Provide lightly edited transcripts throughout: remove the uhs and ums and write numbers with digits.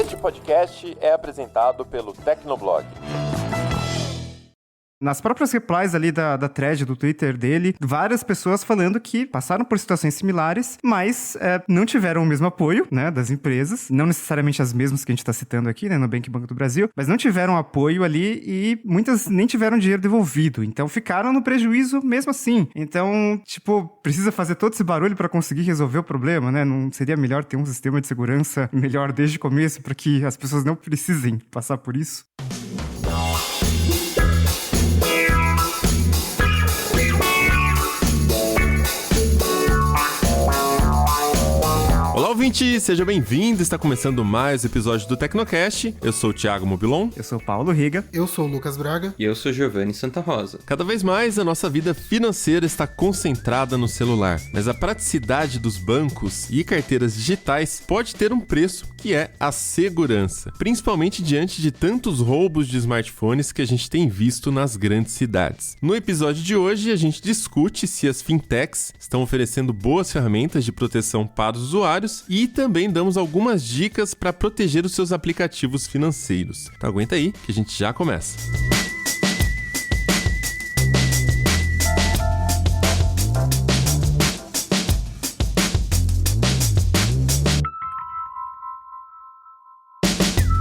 Este podcast é apresentado pelo Tecnoblog. Nas próprias replies ali da thread do Twitter dele, várias pessoas falando que passaram por situações similares, mas não tiveram o mesmo apoio, né, das empresas, não necessariamente as mesmas que a gente tá citando aqui, né, Nubank e Banco do Brasil, mas não tiveram apoio ali e muitas nem tiveram dinheiro devolvido, então ficaram no prejuízo mesmo assim. Então, tipo, precisa fazer todo esse barulho para conseguir resolver o problema, né? Não seria melhor ter um sistema de segurança melhor desde o começo para que as pessoas não precisem passar por isso? Olá, ouvinte! Seja bem-vindo! Está começando mais um episódio do Tecnocast. Eu sou o Thiago Mobilon. Eu sou o Paulo Riga. Eu sou o Lucas Braga. E eu sou Giovanni Santa Rosa. Cada vez mais a nossa vida financeira está concentrada no celular, mas a praticidade dos bancos e carteiras digitais pode ter um preço, que é a segurança, principalmente diante de tantos roubos de smartphones que a gente tem visto nas grandes cidades. No episódio de hoje, a gente discute se as fintechs estão oferecendo boas ferramentas de proteção para os usuários e também damos algumas dicas para proteger os seus aplicativos financeiros. Então aguenta aí que a gente já começa.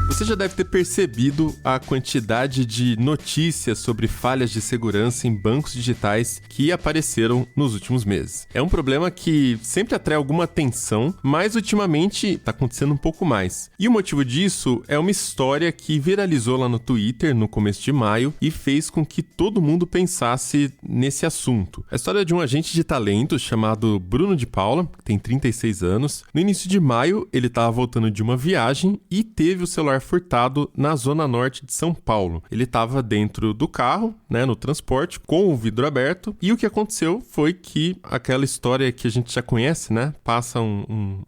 Você já deve ter percebido a quantidade de notícias sobre falhas de segurança em bancos digitais que apareceram nos últimos meses. É um problema que sempre atrai alguma atenção, mas ultimamente está acontecendo um pouco mais. E o motivo disso é uma história que viralizou lá no Twitter no começo de maio e fez com que todo mundo pensasse nesse assunto. A história é de um agente de talentos chamado Bruno de Paula, que tem 36 anos. No início de maio, ele estava voltando de uma viagem e teve o celular furtado na zona norte de São Paulo. Ele estava dentro do carro, né, no transporte, com o vidro aberto, e o que aconteceu foi que aquela história que a gente já conhece, né, passa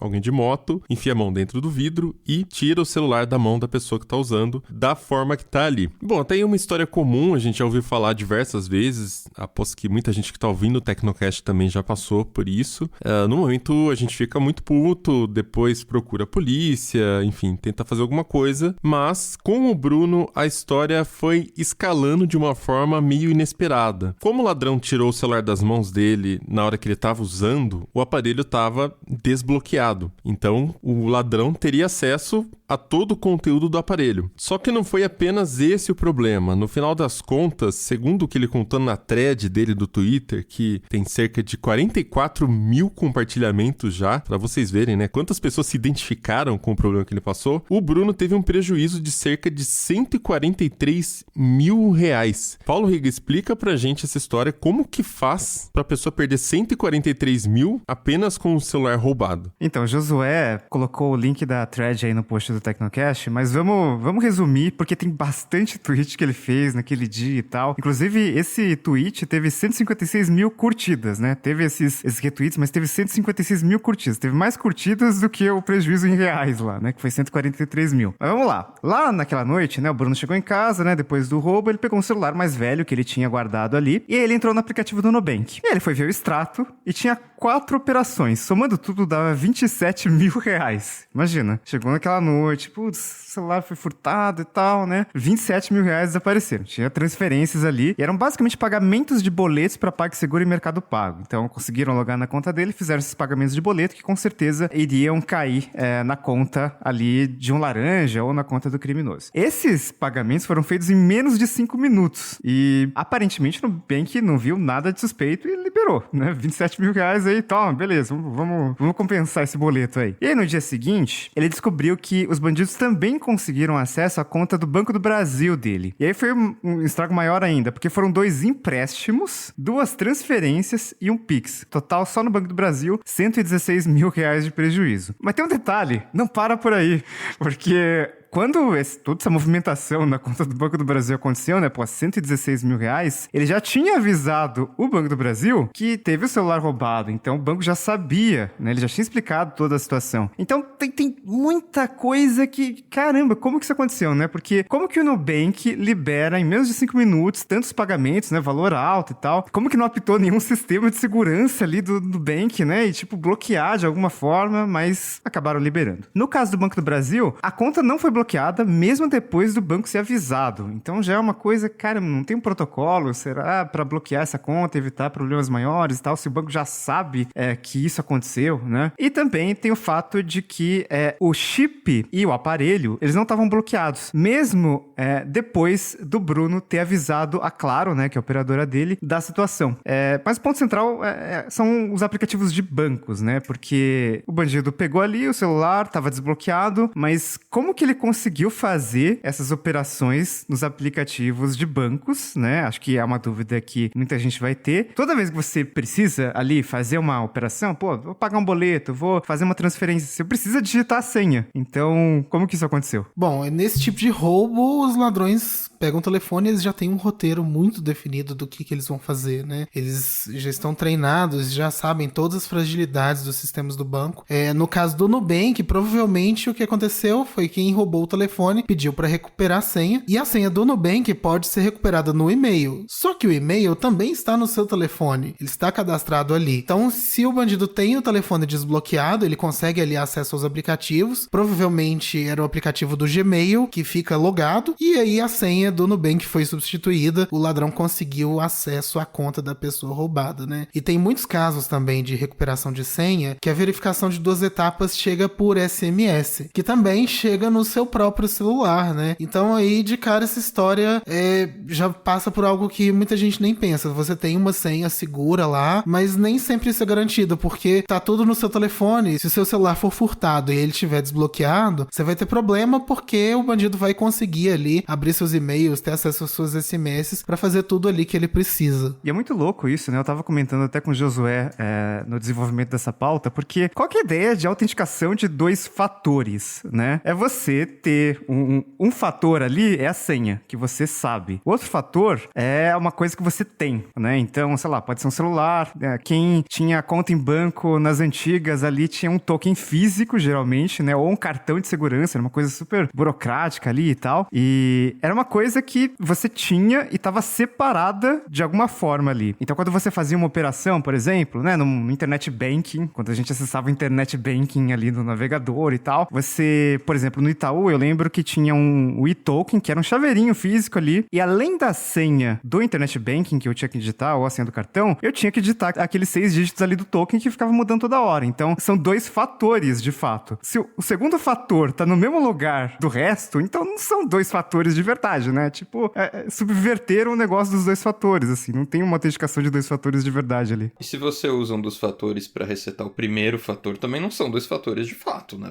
alguém de moto, enfia a mão dentro do vidro e tira o celular da mão da pessoa que está usando da forma que está ali. Bom, até aí uma história comum, a gente já ouviu falar diversas vezes, aposto que muita gente que está ouvindo o Tecnocast também já passou por isso. No momento a gente fica muito puto, depois procura a polícia, enfim, tenta fazer alguma coisa, mas com o Bruno a história foi escalando de uma forma meio inesperada. Como o ladrão tirou o celular das mãos dele na hora que ele estava usando, o aparelho estava desbloqueado. Então o ladrão teria acesso a todo o conteúdo do aparelho. Só que não foi apenas esse o problema. No final das contas, segundo o que ele contou na thread dele do Twitter, que tem cerca de 44 mil compartilhamentos já, para vocês verem, né, quantas pessoas se identificaram com o problema que ele passou, o Bruno teve um prejuízo de cerca de 143 mil reais. Paulo Riga, explica pra gente essa história, como que faz pra pessoa perder 143 mil apenas com o celular roubado? Então, Josué colocou o link da thread aí no post do Tecnocast, mas vamos resumir, porque tem bastante tweet que ele fez naquele dia e tal. Inclusive, esse tweet teve 156 mil curtidas, né? Teve esses retweets, mas teve 156 mil curtidas. Teve mais curtidas do que o prejuízo em reais lá, né? Que foi 143 mil. Mas vamos lá. Lá naquela noite, né? O Bruno chegou em casa, né? Depois do roubo, ele pegou um celular mais velho que ele tinha guardado ali e ele entrou no aplicativo do Nubank. E ele foi ver o extrato e tinha 4 operações. Somando tudo, dava 27 mil reais. Imagina. Chegou naquela noite, putz, o celular foi furtado e tal, né? 27 mil reais desapareceram. Tinha transferências ali. E eram basicamente pagamentos de boletos para PagSeguro e Mercado Pago. Então, conseguiram logar na conta dele, fizeram esses pagamentos de boleto que com certeza iriam cair na conta ali de um laranja ou na conta do criminoso. Esses pagamentos foram feitos em menos de 5 minutos. E, aparentemente, o Nubank não viu nada de suspeito e liberou, né? 27 mil reais aí, toma, beleza, vamos compensar esse boleto aí. E aí, no dia seguinte, ele descobriu que os bandidos também conseguiram acesso à conta do Banco do Brasil dele. E aí foi um estrago maior ainda, porque foram 2 empréstimos, 2 transferências e um Pix. Total, só no Banco do Brasil, 116 mil reais de prejuízo. Mas tem um detalhe, não para por aí, porque quando toda essa movimentação na conta do Banco do Brasil aconteceu, né, pô, 116 mil reais, ele já tinha avisado o Banco do Brasil que teve o celular roubado, então o banco já sabia, né, ele já tinha explicado toda a situação. Então tem muita coisa que, caramba, como que isso aconteceu, né? Porque como que o Nubank libera em menos de 5 minutos tantos pagamentos, né, valor alto e tal? Como que não apitou nenhum sistema de segurança ali do Nubank, né? E tipo, bloquear de alguma forma, mas acabaram liberando. No caso do Banco do Brasil, a conta não foi bloqueada mesmo depois do banco ser avisado. Então já é uma coisa, cara, não tem um protocolo, será para bloquear essa conta, evitar problemas maiores e tal, se o banco já sabe que isso aconteceu, né? E também tem o fato de que o chip e o aparelho, eles não estavam bloqueados, mesmo depois do Bruno ter avisado a Claro, né, que é a operadora dele, da situação. Mas o ponto central são os aplicativos de bancos, né? Porque o bandido pegou ali o celular, estava desbloqueado, mas como que ele conseguiu fazer essas operações nos aplicativos de bancos, né? Acho que é uma dúvida que muita gente vai ter. Toda vez que você precisa ali fazer uma operação, pô, vou pagar um boleto, vou fazer uma transferência, você precisa digitar a senha. Então, como que isso aconteceu? Bom, nesse tipo de roubo, os ladrões pegam o telefone e eles já têm um roteiro muito definido do que eles vão fazer, né? Eles já estão treinados, já sabem todas as fragilidades dos sistemas do banco. No caso do Nubank, provavelmente o que aconteceu foi que quem roubou o telefone pediu para recuperar a senha, e a senha do Nubank pode ser recuperada no e-mail. Só que o e-mail também está no seu telefone, ele está cadastrado ali. Então, se o bandido tem o telefone desbloqueado, ele consegue ali acesso aos aplicativos. Provavelmente era o aplicativo do Gmail que fica logado, e aí a senha do Nubank foi substituída, o ladrão conseguiu acesso à conta da pessoa roubada, né? E tem muitos casos também de recuperação de senha que a verificação de 2 etapas chega por SMS, que também chega no seu próprio celular, né? Então aí, de cara, essa história já passa por algo que muita gente nem pensa. Você tem uma senha segura lá, mas nem sempre isso é garantido, porque tá tudo no seu telefone. Se o seu celular for furtado e ele estiver desbloqueado, você vai ter problema, porque o bandido vai conseguir ali abrir seus e-mails, ter acesso aos seus SMS pra fazer tudo ali que ele precisa. E é muito louco isso, né? Eu tava comentando até com o Josué no desenvolvimento dessa pauta, porque qual que é a ideia de autenticação de 2 fatores, né? É você ter um fator ali, é a senha, que você sabe. O outro fator é uma coisa que você tem, né? Então, sei lá, pode ser um celular. Quem tinha conta em banco nas antigas ali tinha um token físico, geralmente, né? Ou um cartão de segurança, era uma coisa super burocrática ali e tal. E era uma coisa que você tinha e estava separada de alguma forma ali. Então, quando você fazia uma operação, por exemplo, né? No internet banking, quando a gente acessava o internet banking ali no navegador e tal, você, por exemplo, no Itaú, eu lembro que tinha o e-token, que era um chaveirinho físico ali, e além da senha do internet banking que eu tinha que digitar, ou a senha do cartão, eu tinha que digitar aqueles 6 dígitos ali do token que ficava mudando toda hora. Então, são 2 fatores, de fato. Se o segundo fator tá no mesmo lugar do resto, então não são 2 fatores de verdade, né? Tipo, subverteram o negócio dos 2 fatores, assim, não tem uma autenticação de 2 fatores de verdade ali. E se você usa um dos fatores para resetar o primeiro fator, também não são 2 fatores de fato, né?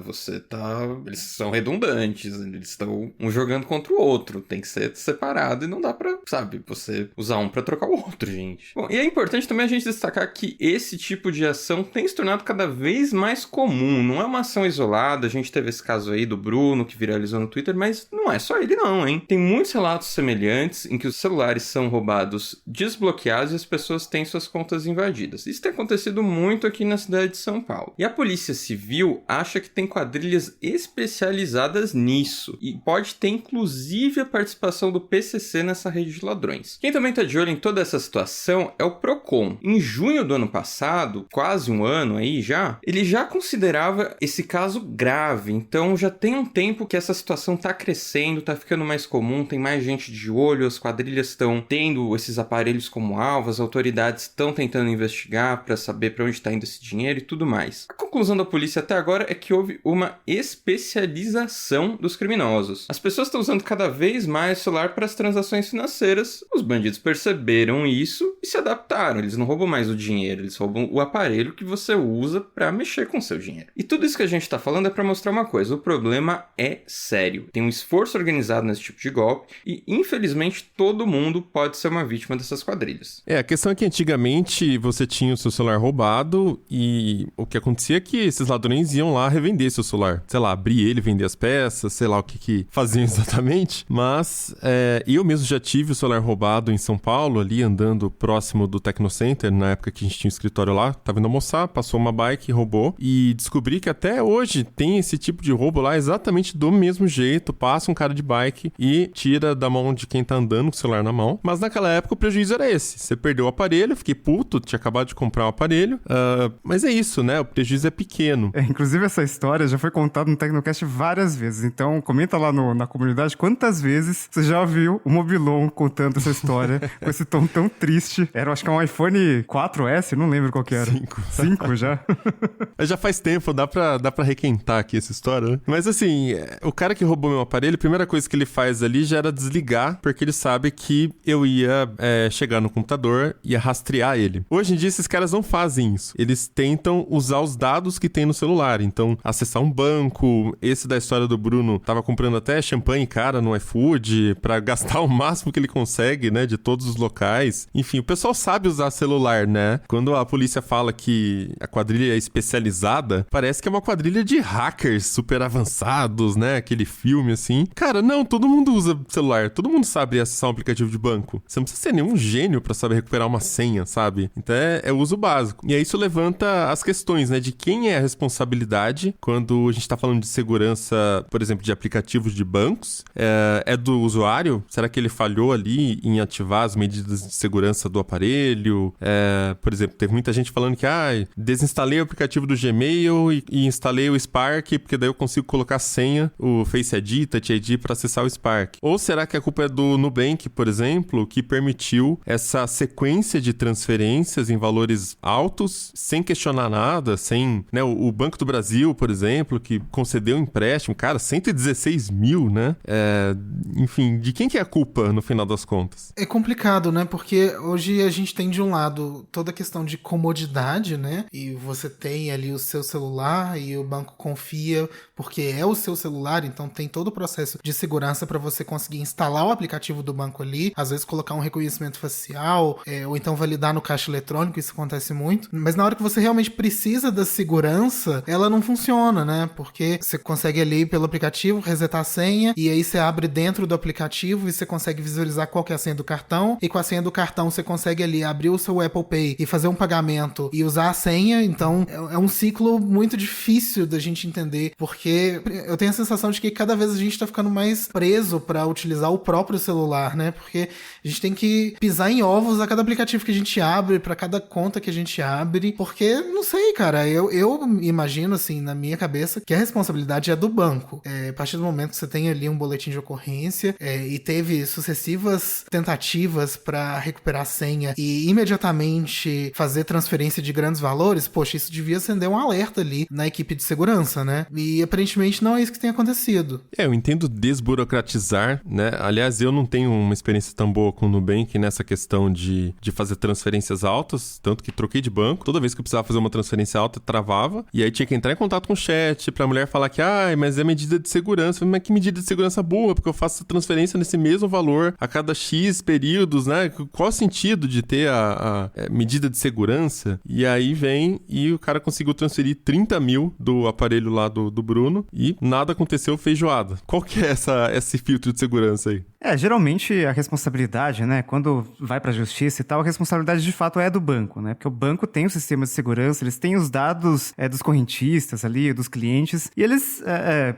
Eles são redundantes, eles estão um jogando contra o outro, tem que ser separado e não dá pra, sabe, você usar um pra trocar o outro, gente. Bom, e é importante também a gente destacar que esse tipo de ação tem se tornado cada vez mais comum, não é uma ação isolada. A gente teve esse caso aí do Bruno, que viralizou no Twitter, mas não é só ele não, hein? Tem muitos relatos semelhantes em que os celulares são roubados desbloqueados e as pessoas têm suas contas invadidas. Isso tem acontecido muito aqui na cidade de São Paulo. E a Polícia Civil acha que tem quadrilhas especializadas nisso, e pode ter inclusive a participação do PCC nessa rede de ladrões. Quem também está de olho em toda essa situação é o Procon. Em junho do ano passado, quase um ano aí já, ele já considerava esse caso grave, então já tem um tempo que essa situação está crescendo, está ficando mais comum, tem mais gente de olho, as quadrilhas estão tendo esses aparelhos como alvo, as autoridades estão tentando investigar para saber para onde está indo esse dinheiro e tudo mais. A conclusão da polícia até agora é que houve uma especialização dos criminosos. As pessoas estão usando cada vez mais o celular para as transações financeiras. Os bandidos perceberam isso e se adaptaram. Eles não roubam mais o dinheiro, eles roubam o aparelho que você usa para mexer com o seu dinheiro. E tudo isso que a gente está falando é para mostrar uma coisa: o problema é sério. Tem um esforço organizado nesse tipo de golpe e, infelizmente, todo mundo pode ser uma vítima dessas quadrilhas. A questão é que antigamente você tinha o seu celular roubado e o que acontecia é que esses ladrões iam lá revender seu celular. Sei lá, abrir ele, vender as peças peças, sei lá o que faziam exatamente, mas eu mesmo já tive o celular roubado em São Paulo, ali andando próximo do Tecnocenter, na época que a gente tinha um escritório lá, tava indo almoçar, passou uma bike, roubou, e descobri que até hoje tem esse tipo de roubo lá exatamente do mesmo jeito, passa um cara de bike e tira da mão de quem tá andando com o celular na mão, mas naquela época o prejuízo era esse, você perdeu o aparelho, fiquei puto, tinha acabado de comprar o aparelho, mas é isso, né, o prejuízo é pequeno. Inclusive essa história já foi contada no Tecnocast várias vezes, então comenta lá na comunidade quantas vezes você já ouviu o Mobilon contando essa história com esse tom tão triste. Era, acho que um iPhone 4S, não lembro qual que era. 5 já? Já faz tempo, dá pra requentar aqui essa história, né? Mas assim, o cara que roubou meu aparelho, a primeira coisa que ele faz ali já era desligar, porque ele sabe que eu ia chegar no computador e ia rastrear ele. Hoje em dia, esses caras não fazem isso. Eles tentam usar os dados que tem no celular. Então, acessar um banco, esse da história do Bruno, tava comprando até champanhe cara no iFood, pra gastar o máximo que ele consegue, né, de todos os locais. Enfim, o pessoal sabe usar celular, né? Quando a polícia fala que a quadrilha é especializada, parece que é uma quadrilha de hackers super avançados, né? Aquele filme assim. Cara, não, todo mundo usa celular, todo mundo sabe acessar um aplicativo de banco. Você não precisa ser nenhum gênio pra saber recuperar uma senha, sabe? Então é o uso básico. E aí isso levanta as questões, né? De quem é a responsabilidade quando a gente tá falando de segurança, por exemplo, de aplicativos de bancos. É do usuário? Será que ele falhou ali em ativar as medidas de segurança do aparelho? Por exemplo, teve muita gente falando que desinstalei o aplicativo do Gmail e instalei o Spark, porque daí eu consigo colocar a senha, o Face ID, Touch ID para acessar o Spark. Ou será que a culpa é do Nubank, por exemplo, que permitiu essa sequência de transferências em valores altos, sem questionar nada, sem, né, o Banco do Brasil, por exemplo, que concedeu um empréstimo, cara, 116 mil, né? Enfim, de quem que é a culpa no final das contas? É complicado, né? Porque hoje a gente tem de um lado toda a questão de comodidade, né? E você tem ali o seu celular e o banco confia porque é o seu celular, então tem todo o processo de segurança para você conseguir instalar o aplicativo do banco ali, às vezes colocar um reconhecimento facial, ou então validar no caixa eletrônico, isso acontece muito. Mas na hora que você realmente precisa da segurança, ela não funciona, né? Porque você consegue ali pelo aplicativo resetar a senha e aí você abre dentro do aplicativo e você consegue visualizar qual que é a senha do cartão, e com a senha do cartão você consegue ali abrir o seu Apple Pay e fazer um pagamento e usar a senha. Então é um ciclo muito difícil da gente entender, porque eu tenho a sensação de que cada vez a gente tá ficando mais preso para utilizar o próprio celular, né? Porque a gente tem que pisar em ovos a cada aplicativo que a gente abre, para cada conta que a gente abre, porque, não sei, cara, eu imagino, assim, na minha cabeça, que a responsabilidade é do banco. A partir do momento que você tem ali um boletim de ocorrência e teve sucessivas tentativas para recuperar a senha e imediatamente fazer transferência de grandes valores, poxa, isso devia acender um alerta ali na equipe de segurança, né? E aparentemente não é isso que tem acontecido. Eu entendo desburocratizar, né? Aliás, eu não tenho uma experiência tão boa com o Nubank nessa questão de fazer transferências altas, tanto que troquei de banco. Toda vez que eu precisava fazer uma transferência alta, travava. E aí tinha que entrar em contato com o chat pra mulher falar que, mas é medida de segurança. Mas que medida de segurança boa? Porque eu faço essa transferência nesse mesmo valor a cada X períodos, né? Qual o sentido de ter a medida de segurança? E aí vem e o cara conseguiu transferir 30 mil do aparelho lá do Bruno e nada aconteceu, feijoada. Qual que é esse filtro de segurança aí? Geralmente a responsabilidade, né, quando vai pra justiça e tal, a responsabilidade de fato é do banco, né, porque o banco tem o sistema de segurança, eles têm os dados dos correntistas ali, dos clientes, e eles,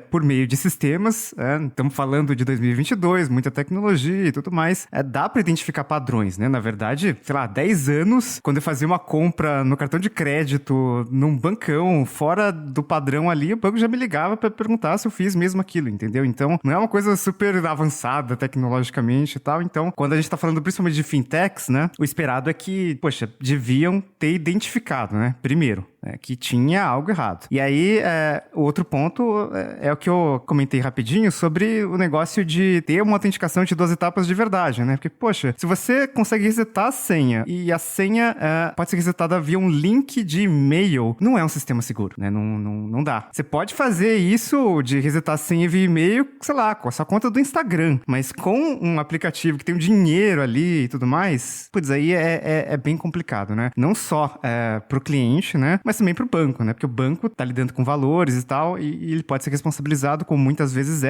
por meio de sistemas, estamos falando de 2022, muita tecnologia e tudo mais, dá pra identificar padrões, né, na verdade, sei lá, 10 anos, quando eu fazia uma compra no cartão de crédito, num bancão, fora do padrão ali, o banco já me ligava pra perguntar se eu fiz mesmo aquilo, entendeu? Então, não é uma coisa super avançada, tecnologicamente e tal. Então, quando a gente tá falando principalmente de fintechs, né, o esperado é que, poxa, deviam ter identificado, né, primeiro, que tinha algo errado. E aí, o outro ponto é o que eu comentei rapidinho sobre o negócio de ter uma autenticação de 2 etapas de verdade, né? Porque, poxa, se você consegue resetar a senha e a senha pode ser resetada via um link de e-mail, não é um sistema seguro, né? Não dá. Você pode fazer isso de resetar a senha via e-mail, sei lá, com a sua conta do Instagram, mas com um aplicativo que tem um dinheiro ali e tudo mais, putz, aí é bem complicado, né? Não só pro cliente, né? Mas mas também pro banco, né? Porque o banco tá lidando com valores e tal, e ele pode ser responsabilizado, como muitas vezes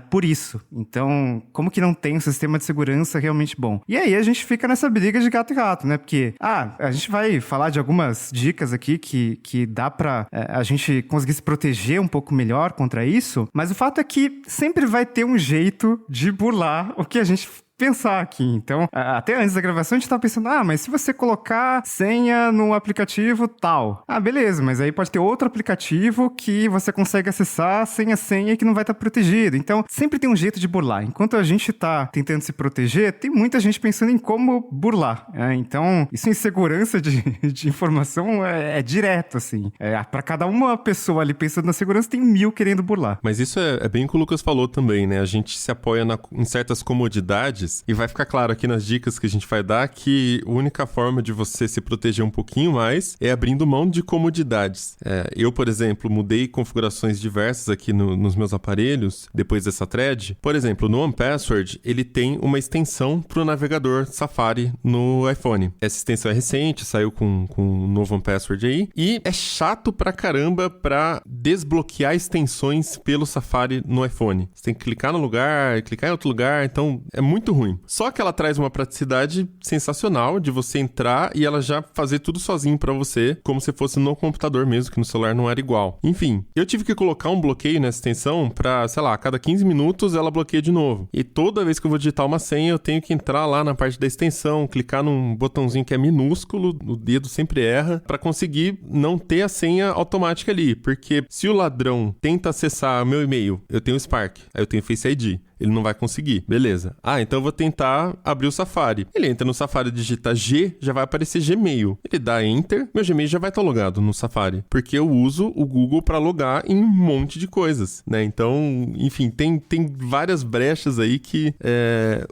por isso. Então, como que não tem um sistema de segurança realmente bom? E aí a gente fica nessa briga de gato e rato, né? Porque, a gente vai falar de algumas dicas aqui que dá pra a gente conseguir se proteger um pouco melhor contra isso, mas o fato é que sempre vai ter um jeito de burlar o que a gente pensar aqui. Então, até antes da gravação a gente tava pensando, mas se você colocar senha no aplicativo tal, beleza, mas aí pode ter outro aplicativo que você consegue acessar sem a senha e que não vai estar protegido. Então, sempre tem um jeito de burlar. Enquanto a gente tá tentando se proteger, tem muita gente pensando em como burlar. Então, isso em segurança de informação é direto, assim. Pra cada uma pessoa ali pensando na segurança, tem 1000 querendo burlar. Mas isso é bem o que o Lucas falou também, né? A gente se apoia em certas comodidades. E vai ficar claro aqui nas dicas que a gente vai dar que a única forma de você se proteger um pouquinho mais é abrindo mão de comodidades. Eu, por exemplo, mudei configurações diversas aqui nos meus aparelhos depois dessa thread. Por exemplo, no 1Password, ele tem uma extensão para o navegador Safari no iPhone. Essa extensão é recente, saiu com o novo 1Password aí. E é chato pra caramba pra desbloquear extensões pelo Safari no iPhone. Você tem que clicar no lugar, clicar em outro lugar, então é muito ruim. Só que ela traz uma praticidade sensacional de você entrar e ela já fazer tudo sozinho pra você, como se fosse no computador mesmo, que no celular não era igual. Enfim, eu tive que colocar um bloqueio nessa extensão pra, sei lá, a cada 15 minutos ela bloqueia de novo. E toda vez que eu vou digitar uma senha, eu tenho que entrar lá na parte da extensão, clicar num botãozinho que é minúsculo, o dedo sempre erra, pra conseguir não ter a senha automática ali. Porque se o ladrão tenta acessar meu e-mail, eu tenho o Spark, aí eu tenho Face ID. Ele não vai conseguir. Beleza. Então eu vou tentar abrir o Safari. Ele entra no Safari, digita G, já vai aparecer Gmail. Ele dá Enter, meu Gmail já vai estar logado no Safari. Porque eu uso o Google para logar em um monte de coisas, né? Então, enfim, tem várias brechas aí que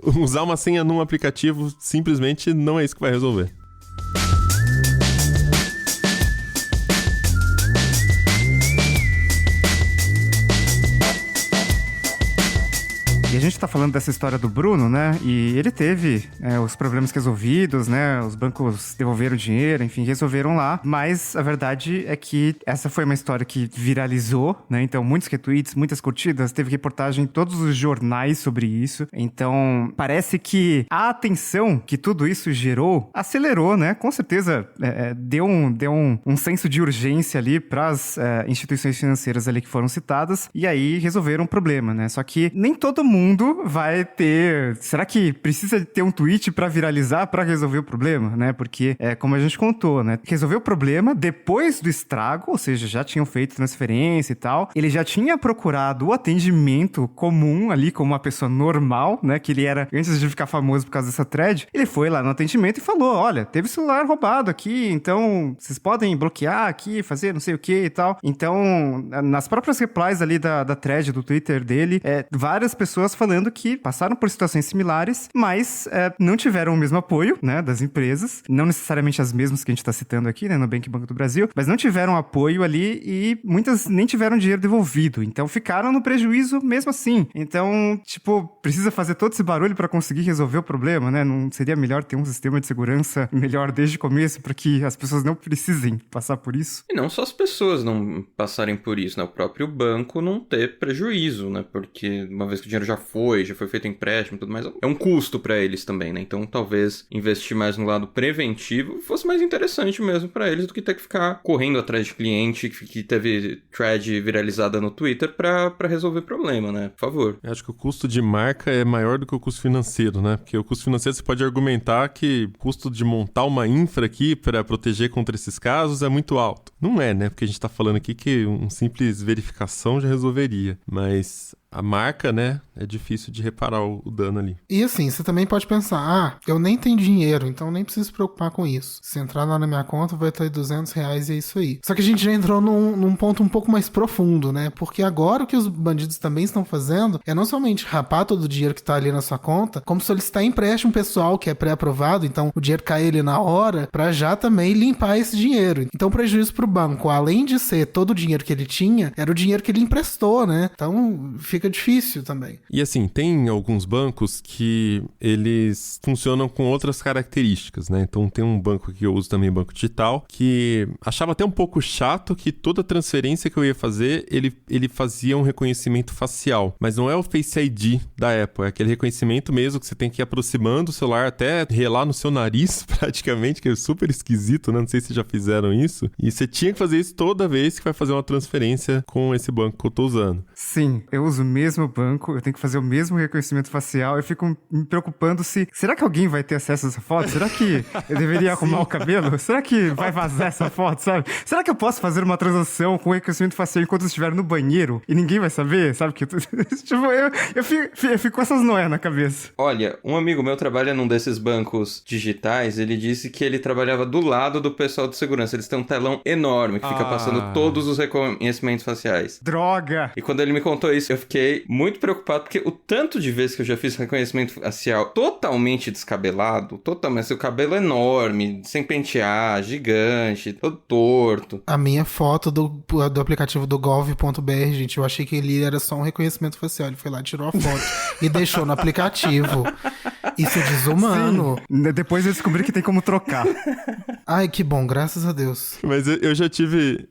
usar uma senha num aplicativo simplesmente não é isso que vai resolver. E a gente tá falando dessa história do Bruno, né? E ele teve os problemas resolvidos, né? Os bancos devolveram dinheiro, enfim, resolveram lá. Mas a verdade é que essa foi uma história que viralizou, né? Então, muitos retweets, muitas curtidas, teve reportagem em todos os jornais sobre isso. Então, parece que a atenção que tudo isso gerou acelerou, né? Com certeza, deu um senso de urgência ali pras instituições financeiras ali que foram citadas. E aí, resolveram o problema, né? Só que nem todo mundo vai ter... Será que precisa ter um tweet pra viralizar pra resolver o problema, né? Porque, como a gente contou, né? Resolveu o problema depois do estrago, ou seja, já tinham feito transferência e tal. Ele já tinha procurado o atendimento comum ali, como uma pessoa normal, né? Que ele era, antes de ficar famoso por causa dessa thread, ele foi lá no atendimento e falou, olha, teve celular roubado aqui, então vocês podem bloquear aqui, fazer não sei o que e tal. Então, nas próprias replies ali da thread do Twitter dele, várias pessoas falando que passaram por situações similares, mas não tiveram o mesmo apoio, né, das empresas, não necessariamente as mesmas que a gente tá citando aqui, né, Nubank e Banco do Brasil, mas não tiveram apoio ali e muitas nem tiveram dinheiro devolvido, então ficaram no prejuízo mesmo assim. Então, tipo, precisa fazer todo esse barulho para conseguir resolver o problema, né? Não seria melhor ter um sistema de segurança melhor desde o começo para que as pessoas não precisem passar por isso? E não só as pessoas não passarem por isso, né? O próprio banco não ter prejuízo, né? Porque uma vez que o dinheiro já foi feito empréstimo e tudo mais, é um custo para eles também, né? Então talvez investir mais no lado preventivo fosse mais interessante mesmo para eles do que ter que ficar correndo atrás de cliente que teve thread viralizada no Twitter para resolver problema, né? Por favor. Eu acho que o custo de marca é maior do que o custo financeiro, né? Porque o custo financeiro você pode argumentar que o custo de montar uma infra aqui para proteger contra esses casos é muito alto. Não é, né? Porque a gente tá falando aqui que um simples verificação já resolveria. Mas a marca, né, é difícil de reparar o dano ali. E assim, você também pode pensar, eu nem tenho dinheiro, então nem preciso se preocupar com isso. Se entrar lá na minha conta, vai ter R$200 e é isso aí. Só que a gente já entrou num ponto um pouco mais profundo, né? Porque agora o que os bandidos também estão fazendo é não somente rapar todo o dinheiro que tá ali na sua conta, como solicitar empréstimo pessoal que é pré-aprovado, então o dinheiro cai ali na hora, pra já também limpar esse dinheiro. Então o prejuízo pro banco, além de ser todo o dinheiro que ele tinha, era o dinheiro que ele emprestou, né? Então fica fica difícil também. E assim, tem alguns bancos que eles funcionam com outras características, né? Então tem um banco que eu uso também, banco digital, que achava até um pouco chato que toda transferência que eu ia fazer, ele fazia um reconhecimento facial. Mas não é o Face ID da Apple, é aquele reconhecimento mesmo que você tem que ir aproximando o celular até relar no seu nariz, praticamente, que é super esquisito, né? Não sei se já fizeram isso. E você tinha que fazer isso toda vez que vai fazer uma transferência com esse banco que eu tô usando. Sim, eu uso o mesmo banco, eu tenho que fazer o mesmo reconhecimento facial, eu fico me preocupando se... Será que alguém vai ter acesso a essa foto? Será que eu deveria arrumar o cabelo? Será que vai vazar essa foto, sabe? Será que eu posso fazer uma transação com reconhecimento facial enquanto eu estiver no banheiro e ninguém vai saber? Sabe que... tipo, eu fico com essas noias na cabeça. Olha, um amigo meu trabalha num desses bancos digitais, ele disse que ele trabalhava do lado do pessoal de segurança. Eles têm um telão enorme que fica passando todos os reconhecimentos faciais. Droga! E quando ele me contou isso, eu fiquei muito preocupado, porque o tanto de vezes que eu já fiz reconhecimento facial totalmente descabelado, totalmente, o cabelo enorme, sem pentear, gigante, todo torto. A minha foto do aplicativo do gov.br, gente, eu achei que ele era só um reconhecimento facial. Ele foi lá, tirou a foto e deixou no aplicativo. Isso é desumano. Sim. Depois eu descobri que tem como trocar. Ai, que bom, graças a Deus. Mas eu já tive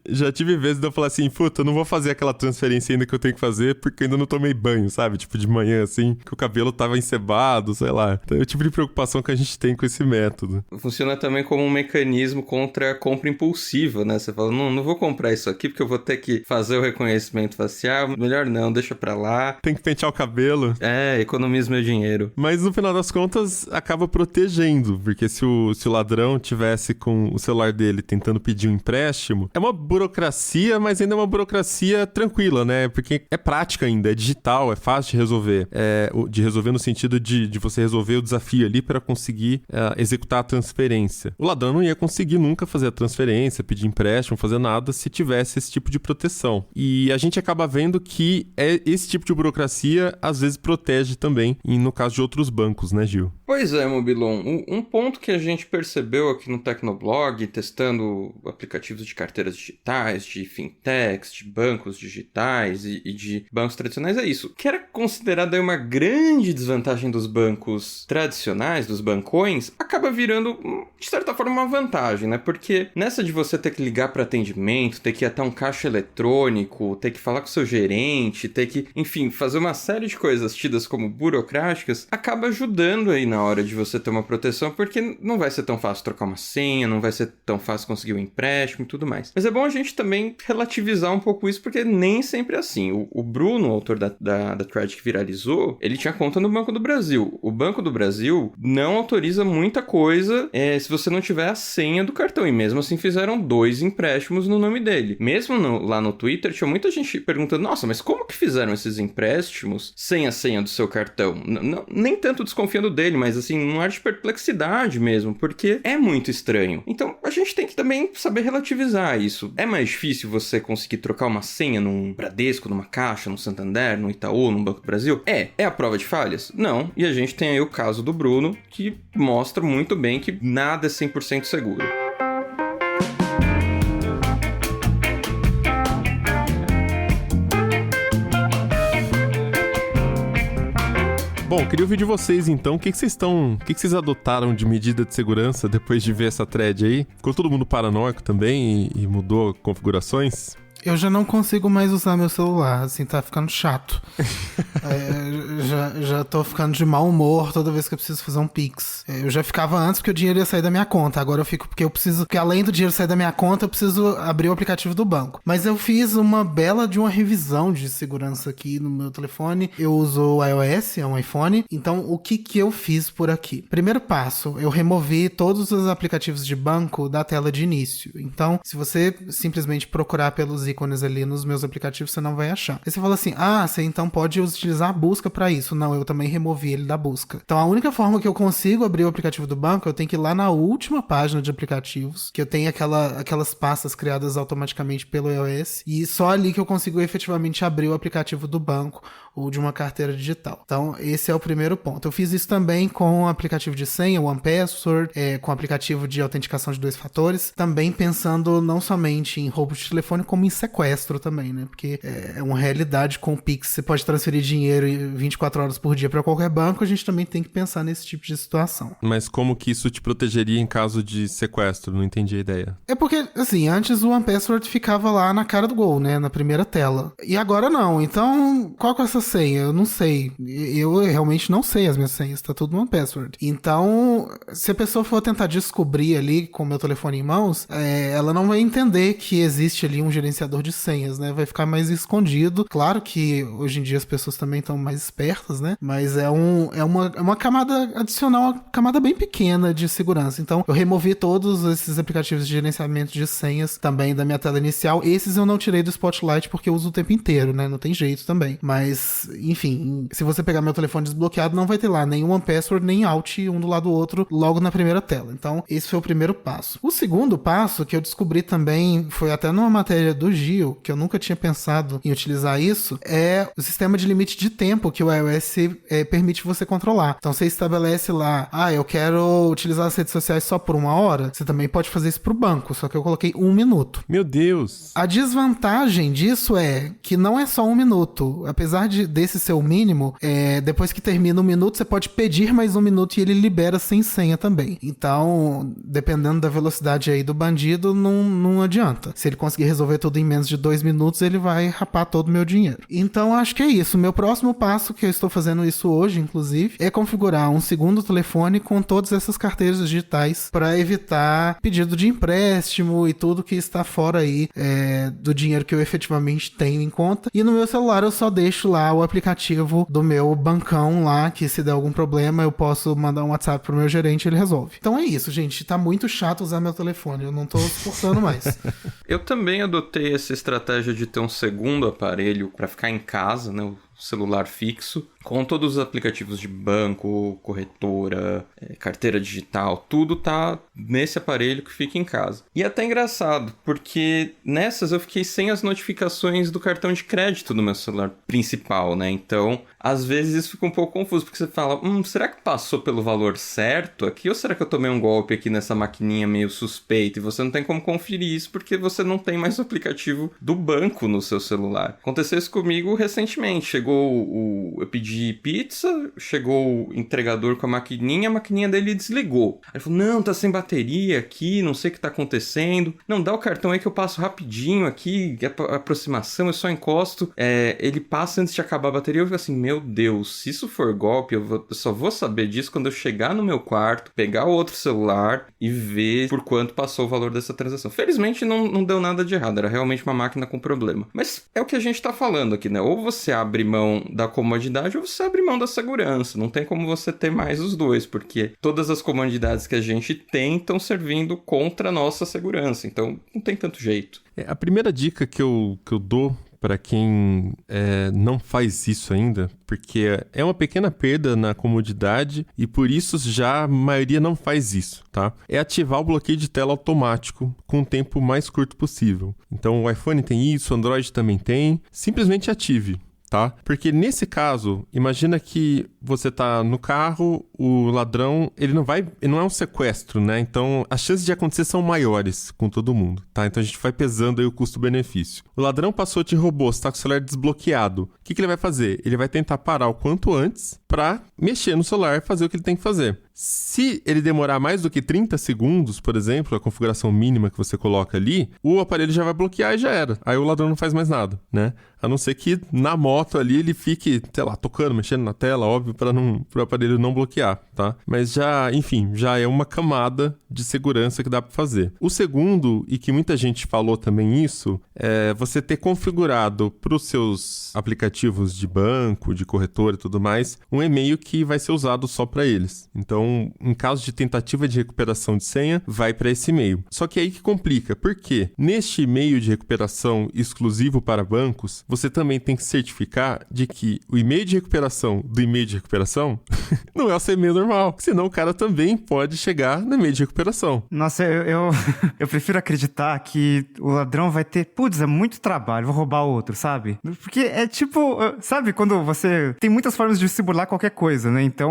vezes de eu falar assim, puta, eu não vou fazer aquela transferência ainda que eu tenho que fazer porque ainda não tomei banho, sabe? Tipo, de manhã, assim, que o cabelo tava encebado, sei lá. Então é o tipo de preocupação que a gente tem com esse método. Funciona também como um mecanismo contra a compra impulsiva, né? Você fala, não vou comprar isso aqui porque eu vou ter que fazer o reconhecimento facial. Melhor não, deixa pra lá. Tem que pentear o cabelo. É, economizo meu dinheiro. Mas no final das contas, acaba protegendo, porque se o ladrão tivesse com o celular dele tentando pedir um empréstimo, é uma burocracia, mas ainda é uma burocracia tranquila, né? Porque é prática ainda, é digital, é fácil de resolver. De resolver no sentido de você resolver o desafio ali para conseguir executar a transferência. O ladrão não ia conseguir nunca fazer a transferência, pedir empréstimo, fazer nada se tivesse esse tipo de proteção. E a gente acaba vendo que esse tipo de burocracia às vezes protege também, e no caso de outros bancos, né, Gil? Pois é, Mobilon. Um ponto que a gente percebeu aqui no Tecnoblog, testando aplicativos de carteiras digitais, de fintechs, de bancos digitais e de bancos tradicionais, é isso. Que era considerado aí uma grande desvantagem dos bancos tradicionais, dos bancões, acaba virando, de certa forma, uma vantagem, né? Porque nessa de você ter que ligar para atendimento, ter que ir até um caixa eletrônico, ter que falar com o seu gerente, ter que, enfim, fazer uma série de coisas tidas como burocráticas, acaba ajudando aí na hora de você ter uma proteção, porque não vai ser tão fácil trocar uma senha, não vai ser tão fácil conseguir um empréstimo e tudo mais. Mas é bom a gente também relativizar um pouco isso, porque nem sempre é assim. O Bruno, o autor da thread que viralizou, ele tinha conta no Banco do Brasil. O Banco do Brasil não autoriza muita coisa se você não tiver a senha do cartão, e mesmo assim fizeram 2 empréstimos no nome dele. Mesmo lá no Twitter, tinha muita gente perguntando, nossa, mas como que fizeram esses empréstimos sem a senha do seu cartão? Nem tanto desconfiando dele, mas assim, num ar de perplexidade mesmo, porque é muito estranho. Então, a gente tem que também saber relativizar isso. É mais difícil você conseguir trocar uma senha num Bradesco, numa Caixa, no Santander, no Itaú, no Banco do Brasil? É a prova de falhas? Não. E a gente tem aí o caso do Bruno, que mostra muito bem que nada é 100% seguro. Bom, queria ouvir de vocês então, o que vocês adotaram de medida de segurança depois de ver essa thread aí? Ficou todo mundo paranoico também e mudou configurações? Eu já não consigo mais usar meu celular, assim, tá ficando chato. Já tô ficando de mau humor toda vez que eu preciso fazer um Pix. Eu já ficava antes porque o dinheiro ia sair da minha conta, agora eu fico porque além do dinheiro sair da minha conta, eu preciso abrir o aplicativo do banco. Mas eu fiz uma revisão de segurança aqui no meu telefone. Eu uso o iOS, é um iPhone, então o que eu fiz por aqui? Primeiro passo, eu removi todos os aplicativos de banco da tela de início. Então, se você simplesmente procurar pelos ícones ali nos meus aplicativos, você não vai achar. Aí você fala assim, você então pode utilizar a busca para isso. Não, eu também removi ele da busca. Então a única forma que eu consigo abrir o aplicativo do banco, eu tenho que ir lá na última página de aplicativos, que eu tenho aquelas pastas criadas automaticamente pelo iOS, e só ali que eu consigo efetivamente abrir o aplicativo do banco ou de uma carteira digital. Então esse é o primeiro ponto. Eu fiz isso também com o aplicativo de senha, o OnePassword, com o aplicativo de autenticação de 2 fatores, também pensando não somente em roubo de telefone, como em sequestro também, né? Porque é uma realidade com o Pix, você pode transferir dinheiro 24 horas por dia para qualquer banco, a gente também tem que pensar nesse tipo de situação. Mas como que isso te protegeria em caso de sequestro? Não entendi a ideia. É porque, assim, antes o OnePassword ficava lá na cara do gol, né? Na primeira tela. E agora não. Então, qual que é essa senha? Eu não sei. Eu realmente não sei as minhas senhas. Tá tudo no OnePassword. Então, se a pessoa for tentar descobrir ali com o meu telefone em mãos, ela não vai entender que existe ali um gerenciador de senhas, né? Vai ficar mais escondido. Claro que hoje em dia as pessoas também estão mais espertas, né? Mas é uma camada adicional, uma camada bem pequena de segurança. Então, eu removi todos esses aplicativos de gerenciamento de senhas também da minha tela inicial. Esses eu não tirei do Spotlight porque eu uso o tempo inteiro, né? Não tem jeito também. Mas, enfim, se você pegar meu telefone desbloqueado, não vai ter lá nem OnePassword, nem Alt, um do lado do outro, logo na primeira tela. Então, esse foi o primeiro passo. O segundo passo, que eu descobri também, foi até numa matéria do Gil, que eu nunca tinha pensado em utilizar isso, é o sistema de limite de tempo que o iOS permite você controlar. Então, você estabelece lá, eu quero utilizar as redes sociais só por 1 hora, você também pode fazer isso pro banco, só que eu coloquei 1 minuto. Meu Deus! A desvantagem disso é que não é só 1 minuto. Apesar desse ser o mínimo, depois que termina 1 minuto, você pode pedir mais 1 minuto e ele libera sem senha também. Então, dependendo da velocidade aí do bandido, não adianta. Se ele conseguir resolver tudo em menos de 2 minutos, ele vai rapar todo o meu dinheiro. Então, acho que é isso. Meu próximo passo, que eu estou fazendo isso hoje, inclusive, é configurar um segundo telefone com todas essas carteiras digitais para evitar pedido de empréstimo e tudo que está fora aí do dinheiro que eu efetivamente tenho em conta. E no meu celular eu só deixo lá o aplicativo do meu bancão lá, que se der algum problema eu posso mandar um WhatsApp pro meu gerente e ele resolve. Então é isso, gente. Tá muito chato usar meu telefone. Eu não tô suportando mais. Eu também adotei essa estratégia de ter um segundo aparelho para ficar em casa, né? O celular fixo, com todos os aplicativos de banco, corretora, carteira digital, tudo tá nesse aparelho que fica em casa. E é até engraçado, porque nessas eu fiquei sem as notificações do cartão de crédito do meu celular principal, né? Então, às vezes isso fica um pouco confuso, porque você fala, será que passou pelo valor certo aqui? Ou será que eu tomei um golpe aqui nessa maquininha meio suspeita? E você não tem como conferir isso, porque você não tem mais o aplicativo do banco no seu celular. Aconteceu isso comigo recentemente. Eu pedi pizza, chegou o entregador com a maquininha dele desligou. Aí ele falou, não, tá sem bateria aqui, não sei o que tá acontecendo. Não, dá o cartão aí que eu passo rapidinho aqui, aproximação, eu só encosto. Ele passa antes de acabar a bateria. Eu fico assim, meu Deus, se isso for golpe, eu só vou saber disso quando eu chegar no meu quarto, pegar o outro celular e ver por quanto passou o valor dessa transação. Felizmente não deu nada de errado, era realmente uma máquina com problema. Mas é o que a gente tá falando aqui, né? Ou você abre mão da comodidade ou você abre mão da segurança. Não tem como você ter mais os dois, porque todas as comodidades que a gente tem estão servindo contra a nossa segurança. Então, não tem tanto jeito. A primeira dica que eu dou para quem não faz isso ainda, porque é uma pequena perda na comodidade e por isso já a maioria não faz isso, tá? É ativar o bloqueio de tela automático com o tempo mais curto possível. Então o iPhone tem isso, o Android também tem. Simplesmente ative. Tá? Porque nesse caso, imagina que você tá no carro, o ladrão, ele não é um sequestro, né? Então, as chances de acontecer são maiores com todo mundo, tá? Então, a gente vai pesando aí o custo-benefício. O ladrão passou, te roubou, você tá com o celular desbloqueado. O que ele vai fazer? Ele vai tentar parar o quanto antes pra mexer no celular e fazer o que ele tem que fazer. Se ele demorar mais do que 30 segundos, por exemplo, a configuração mínima que você coloca ali, o aparelho já vai bloquear e já era. Aí o ladrão não faz mais nada, né? A não ser que na moto ali ele fique, sei lá, tocando, mexendo na tela, óbvio, para o aparelho não bloquear, tá? Mas já, enfim, já é uma camada de segurança que dá para fazer. O segundo, e que muita gente falou também isso, é você ter configurado para os seus aplicativos de banco, de corretora e tudo mais, um e-mail que vai ser usado só para eles. Então, em caso de tentativa de recuperação de senha, vai para esse e-mail. Só que aí que complica, porque neste e-mail de recuperação exclusivo para bancos, você também tem que certificar de que o e-mail de recuperação do e-mail de recuperação não é o seu e-mail normal. normal. Senão o cara também pode chegar no e-mail de recuperação. Nossa, eu prefiro acreditar que o ladrão vai ter, putz, é muito trabalho, vou roubar outro, sabe? Porque é tipo, sabe, quando você tem muitas formas de se burlar qualquer coisa, né? Então,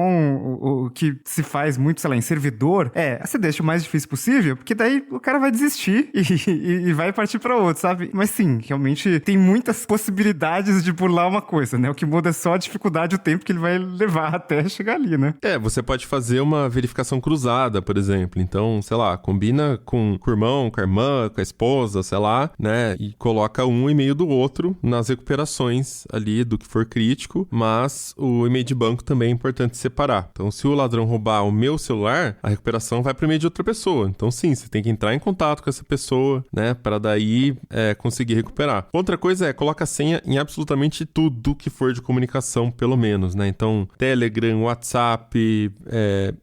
o que se faz muito, sei lá, em servidor, você deixa o mais difícil possível, porque daí o cara vai desistir e vai partir pra outro, sabe? Mas sim, realmente tem muitas possibilidades de burlar uma coisa, né? O que muda é só a dificuldade, o tempo que ele vai levar até chegar ali, né? Você pode fazer uma verificação cruzada, por exemplo. Então, sei lá, combina com o irmão, com a irmã, com a esposa, sei lá, né? E coloca um e-mail do outro nas recuperações ali do que for crítico, mas o e-mail de banco também é importante separar. Então, se o ladrão roubar o meu celular, a recuperação vai para o e-mail de outra pessoa. Então, sim, você tem que entrar em contato com essa pessoa, né? Para daí conseguir recuperar. Outra coisa coloca a senha em absolutamente tudo que for de comunicação, pelo menos, né? Então, Telegram, WhatsApp,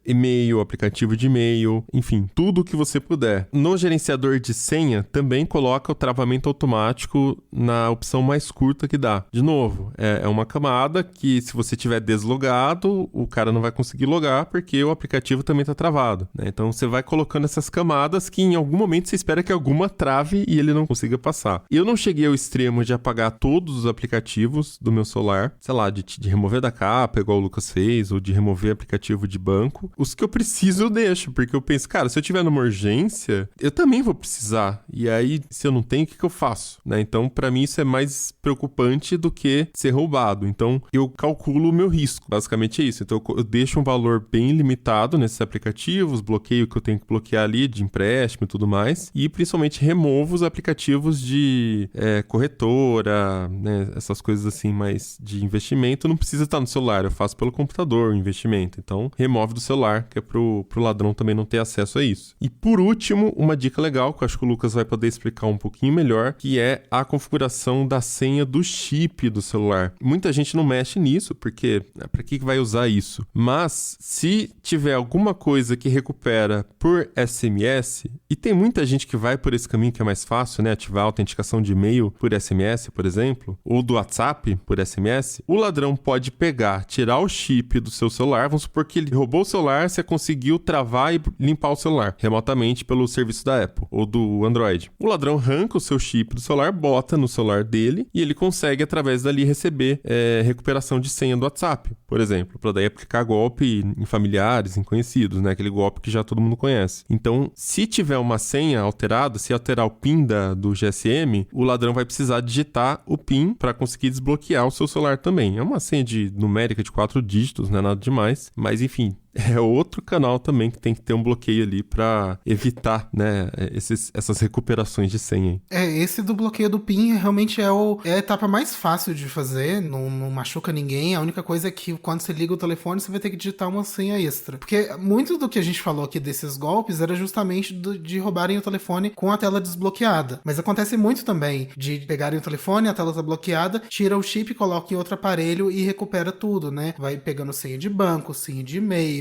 e-mail, aplicativo de e-mail, enfim, tudo que você puder. No gerenciador de senha, também coloca o travamento automático na opção mais curta que dá. De novo, é uma camada que, se você tiver deslogado, o cara não vai conseguir logar porque o aplicativo também está travado, né? Então, você vai colocando essas camadas que em algum momento você espera que alguma trave e ele não consiga passar. Eu não cheguei ao extremo de apagar todos os aplicativos do meu celular, sei lá, de remover da capa, igual o Lucas fez, ou de remover aplicativo de banco. Os que eu preciso eu deixo, porque eu penso, cara, se eu tiver numa urgência, eu também vou precisar. E aí, se eu não tenho, o que eu faço? Né? Então, pra mim, isso é mais preocupante do que ser roubado. Então, eu calculo o meu risco. Basicamente é isso. Então, eu deixo um valor bem limitado nesses aplicativos, bloqueio o que eu tenho que bloquear ali, de empréstimo e tudo mais, e principalmente removo os aplicativos de corretora, né? Essas coisas assim, mais de investimento, não precisa estar no celular, eu faço pelo computador o investimento. Então, remove do celular, que é pro ladrão também não ter acesso a isso. E por último, uma dica legal, que eu acho que o Lucas vai poder explicar um pouquinho melhor, que é a configuração da senha do chip do celular. Muita gente não mexe nisso, porque para que vai usar isso? Mas, se tiver alguma coisa que recupera por SMS, e tem muita gente que vai por esse caminho que é mais fácil, né? Ativar a autenticação de e-mail por SMS, por exemplo, ou do WhatsApp por SMS, o ladrão pode pegar, tirar o chip do seu celular, vamos supor que ele roubou o celular, você conseguiu travar e limpar o celular remotamente pelo serviço da Apple ou do Android. O ladrão arranca o seu chip do celular, bota no celular dele e ele consegue, através dali, receber recuperação de senha do WhatsApp, por exemplo, para daí aplicar golpe em familiares, em conhecidos, né? Aquele golpe que já todo mundo conhece. Então, se tiver uma senha alterada, se alterar o PIN do GSM, o ladrão vai precisar digitar o PIN para conseguir desbloquear o seu celular também. É uma senha numérica de 4 dígitos, não é nada demais, mas enfim, é outro canal também que tem que ter um bloqueio ali para evitar, né, essas recuperações de senha. Esse do bloqueio do PIN realmente é a etapa mais fácil de fazer, não machuca ninguém. A única coisa é que quando você liga o telefone, você vai ter que digitar uma senha extra. Porque muito do que a gente falou aqui desses golpes era justamente de roubarem o telefone com a tela desbloqueada. Mas acontece muito também de pegarem o telefone, a tela tá bloqueada, tira o chip, coloca em outro aparelho e recupera tudo, né? Vai pegando senha de banco, senha de e-mail.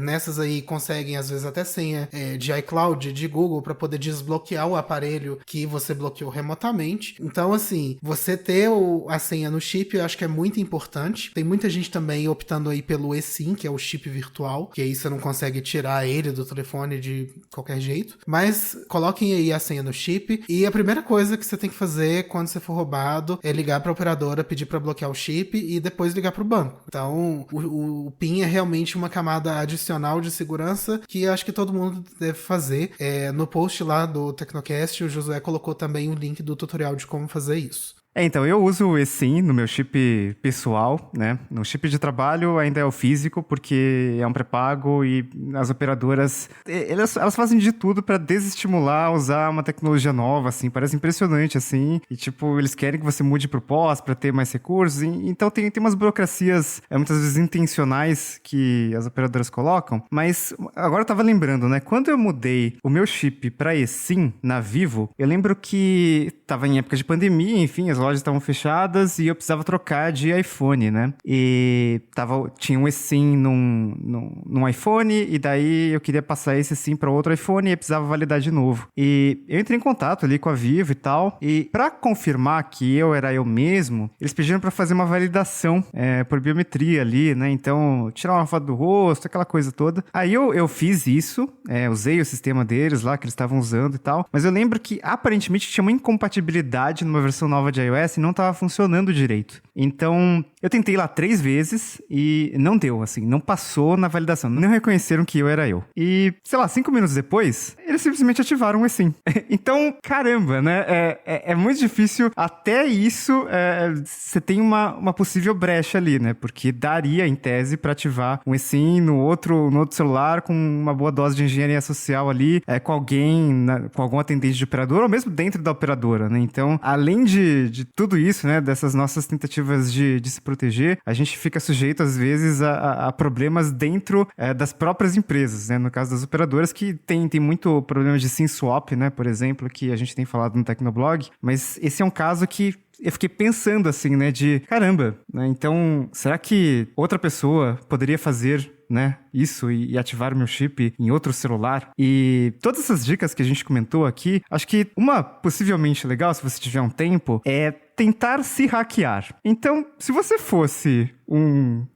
Nessas aí conseguem às vezes até senha de iCloud, de Google, para poder desbloquear o aparelho que você bloqueou remotamente. Então, assim, você ter a senha no chip eu acho que é muito importante. Tem muita gente também optando aí pelo eSIM, que é o chip virtual, que aí você não consegue tirar ele do telefone de qualquer jeito. Mas coloquem aí a senha no chip e a primeira coisa que você tem que fazer quando você for roubado é ligar para a operadora, pedir para bloquear o chip e depois ligar para o banco. Então, o PIN é realmente uma camada adicional de segurança que acho que todo mundo deve fazer. No post lá do Tecnocast, o Josué colocou também o link do tutorial de como fazer isso. Então, eu uso o eSIM no meu chip pessoal, né? No chip de trabalho ainda é o físico, porque é um pré-pago e as operadoras, elas fazem de tudo pra desestimular a usar uma tecnologia nova, assim, parece impressionante, assim, e tipo, eles querem que você mude pro pós pra ter mais recursos, então tem umas burocracias, muitas vezes intencionais, que as operadoras colocam, mas agora eu tava lembrando, né? Quando eu mudei o meu chip pra eSIM na Vivo, eu lembro que tava em época de pandemia, enfim, as lojas lojas estavam fechadas e eu precisava trocar de iPhone, né? E tinha um eSIM num iPhone, e daí eu queria passar esse eSIM para outro iPhone e eu precisava validar de novo. E eu entrei em contato ali com a Vivo e tal, e para confirmar que eu era eu mesmo, eles pediram para fazer uma validação por biometria ali, né? Então, tirar uma foto do rosto, aquela coisa toda. Aí eu fiz isso, usei o sistema deles lá, que eles estavam usando e tal, mas eu lembro que aparentemente tinha uma incompatibilidade numa versão nova de iOS e não estava funcionando direito. Então, eu tentei lá 3 vezes e não deu, assim, não passou na validação, não reconheceram que eu era eu. E, sei lá, 5 minutos depois, eles simplesmente ativaram o eSIM. Então, caramba, né? É muito difícil, até isso, você tem uma possível brecha ali, né? Porque daria, em tese, para ativar um eSIM no outro celular com uma boa dose de engenharia social ali, com alguém, com algum atendente de operadora, ou mesmo dentro da operadora, né? Então, além de tudo isso, né, dessas nossas tentativas de se proteger, a gente fica sujeito, às vezes, a problemas dentro das próprias empresas, né? No caso das operadoras, que tem muito problema de SIM swap, né? Por exemplo, que a gente tem falado no Tecnoblog, mas esse é um caso que eu fiquei pensando assim, né, de caramba, né, então será que outra pessoa poderia fazer, né, isso e ativar o meu chip em outro celular? E todas essas dicas que a gente comentou aqui, acho que uma possivelmente legal, se você tiver um tempo, é tentar se hackear. Então, se você fosse um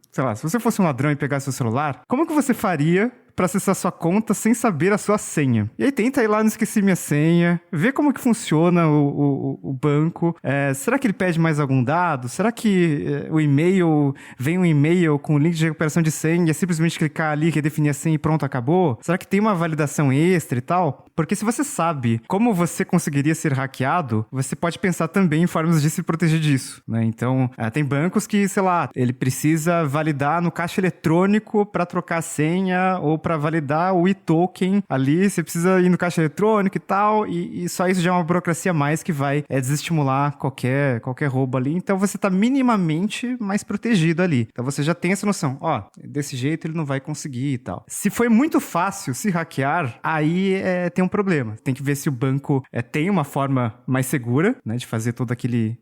ladrão e pegasse seu celular, como que você faria para acessar sua conta sem saber a sua senha? E aí tenta ir lá no Esqueci Minha Senha, ver como que funciona o banco. Será que ele pede mais algum dado? Será que o e-mail, vem um e-mail com o link de recuperação de senha e é simplesmente clicar ali, redefinir a senha e pronto, acabou? Será que tem uma validação extra e tal? Porque se você sabe como você conseguiria ser hackeado, você pode pensar também em formas de se proteger disso, né? Então, tem bancos que, sei lá, ele precisa validar no caixa eletrônico para trocar a senha ou para validar o e-token ali, você precisa ir no caixa eletrônico e tal, e só isso já é uma burocracia a mais que vai desestimular qualquer roubo ali. Então você tá minimamente mais protegido ali. Então você já tem essa noção, desse jeito ele não vai conseguir e tal. Se foi muito fácil se hackear, aí tem um problema. Tem que ver se o banco tem uma forma mais segura, né, de fazer todo aquele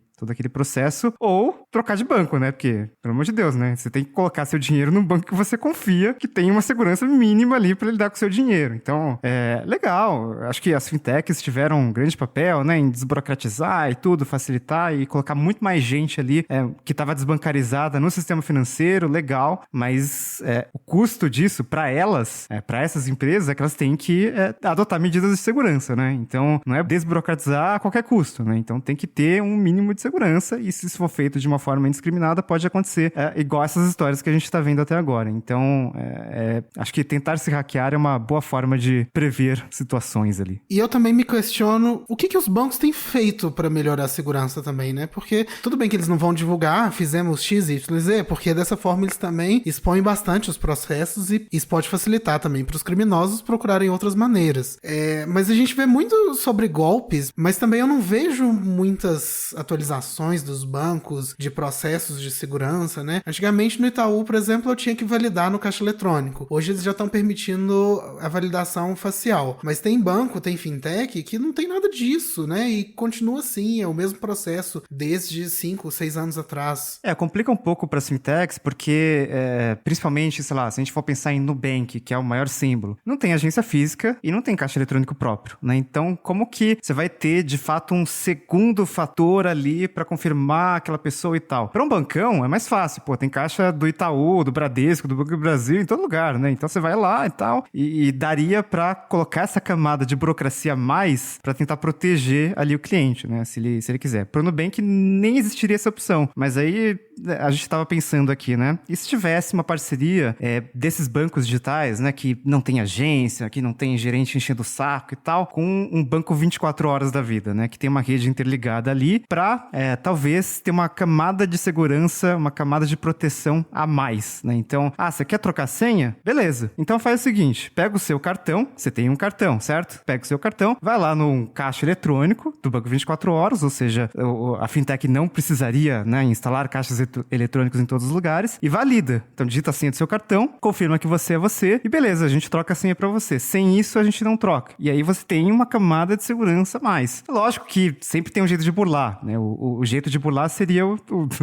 processo, ou trocar de banco, né? Porque, pelo amor de Deus, né? Você tem que colocar seu dinheiro num banco que você confia, que tem uma segurança mínima ali para lidar com o seu dinheiro. Então, legal. Acho que as fintechs tiveram um grande papel, né? Em desburocratizar e tudo, facilitar e colocar muito mais gente ali que estava desbancarizada no sistema financeiro, legal. Mas o custo disso, para elas, para essas empresas, é que elas têm que adotar medidas de segurança, né? Então, não é desburocratizar a qualquer custo, né? Então, tem que ter um mínimo de segurança, e se isso for feito de uma forma indiscriminada, pode acontecer igual essas histórias que a gente está vendo até agora. Então, acho que tentar se hackear é uma boa forma de prever situações ali. E eu também me questiono o que os bancos têm feito para melhorar a segurança também, né? Porque tudo bem que eles não vão divulgar, fizemos X, Y, Z, porque dessa forma eles também expõem bastante os processos e isso pode facilitar também para os criminosos procurarem outras maneiras. Mas a gente vê muito sobre golpes, mas também eu não vejo muitas atualizações dos bancos, de processos de segurança, né? Antigamente no Itaú, por exemplo, eu tinha que validar no caixa eletrônico. Hoje eles já estão permitindo a validação facial. Mas tem banco, tem fintech que não tem nada disso, né? E continua assim, é o mesmo processo desde 5, 6 anos atrás. Complica um pouco para as fintechs, porque principalmente, sei lá, se a gente for pensar em Nubank, que é o maior símbolo, não tem agência física e não tem caixa eletrônico próprio, né? Então, como que você vai ter, de fato, um segundo fator ali para confirmar aquela pessoa e tal? Para um bancão é mais fácil, tem caixa do Itaú, do Bradesco, do Banco do Brasil, em todo lugar, né? Então você vai lá e tal, e daria para colocar essa camada de burocracia a mais para tentar proteger ali o cliente, né? Se ele quiser. Para o Nubank nem existiria essa opção, mas aí a gente estava pensando aqui, né? E se tivesse uma parceria desses bancos digitais, né? Que não tem agência, que não tem gerente enchendo o saco e tal, com um banco 24 horas da vida, né? Que tem uma rede interligada ali para talvez ter uma camada camada de segurança, uma camada de proteção a mais, né? Então, você quer trocar senha? Beleza. Então faz o seguinte, pega o seu cartão, você tem um cartão, certo? Pega o seu cartão, vai lá num caixa eletrônico do Banco 24 Horas, ou seja, a fintech não precisaria, né, instalar caixas eletrônicos em todos os lugares e valida. Então digita a senha do seu cartão, confirma que você é você e beleza, a gente troca a senha pra você. Sem isso, a gente não troca. E aí você tem uma camada de segurança a mais. Lógico que sempre tem um jeito de burlar, né? O jeito de burlar seria o